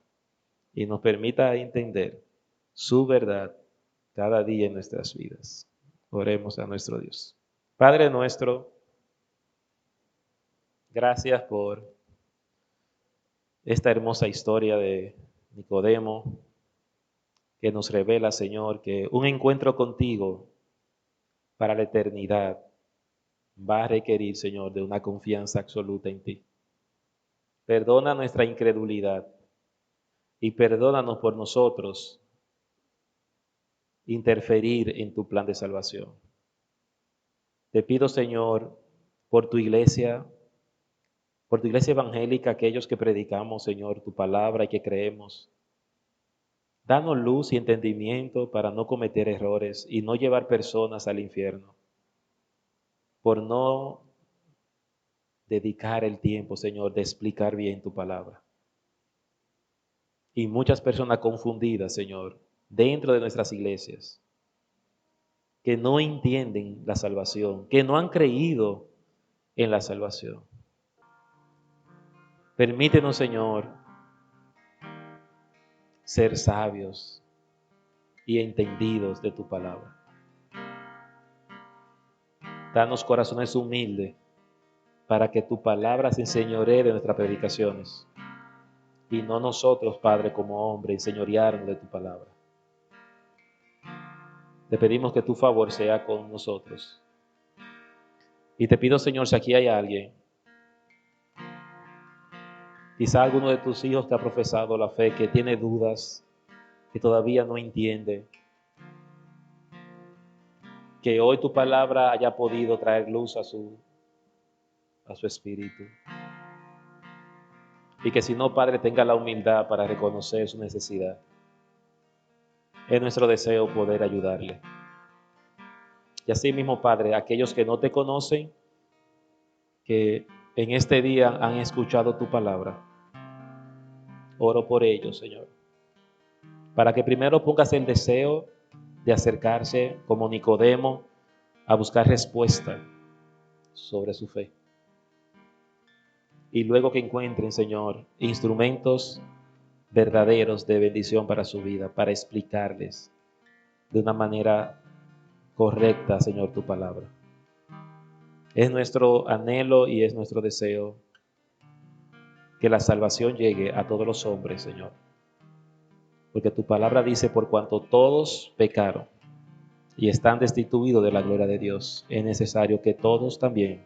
y nos permita entender su verdad cada día en nuestras vidas. Oremos a nuestro Dios. Padre nuestro, gracias por esta hermosa historia de Nicodemo que nos revela, Señor, que un encuentro contigo para la eternidad va a requerir, Señor, de una confianza absoluta en ti. Perdona nuestra incredulidad y perdónanos por nosotros interferir en tu plan de salvación. Te pido, Señor, por tu iglesia evangélica, aquellos que predicamos, Señor, tu palabra y que creemos. Danos luz y entendimiento para no cometer errores y no llevar personas al infierno. Por no dedicar el tiempo, Señor, de explicar bien tu palabra. Y muchas personas confundidas, Señor, dentro de nuestras iglesias, que no entienden la salvación, que no han creído en la salvación. Permítenos, Señor, ser sabios y entendidos de tu palabra. Danos corazones humildes para que tu palabra se enseñoree de nuestras predicaciones y no nosotros, Padre, como hombre, enseñorearnos de tu palabra. Te pedimos que tu favor sea con nosotros. Y te pido, Señor, si aquí hay alguien, quizá alguno de tus hijos que ha profesado la fe, que tiene dudas, que todavía no entiende, que hoy tu palabra haya podido traer luz a su espíritu. Y que si no, Padre, tenga la humildad para reconocer su necesidad. Es nuestro deseo poder ayudarle. Y así mismo, Padre, aquellos que no te conocen, que en este día han escuchado tu palabra, oro por ellos, Señor, para que primero pongas el deseo de acercarse como Nicodemo a buscar respuesta sobre su fe. Y luego que encuentren, Señor, instrumentos verdaderos de bendición para su vida, para explicarles de una manera correcta, Señor, tu palabra. Es nuestro anhelo y es nuestro deseo que la salvación llegue a todos los hombres, Señor. Porque tu palabra dice, por cuanto todos pecaron y están destituidos de la gloria de Dios, es necesario que todos también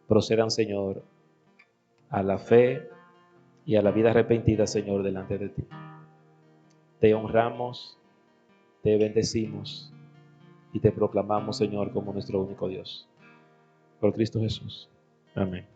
procedan, Señor, a la fe y a la vida arrepentida, Señor, delante de ti. Te honramos, te bendecimos y te proclamamos, Señor, como nuestro único Dios. Por Cristo Jesús. Amén.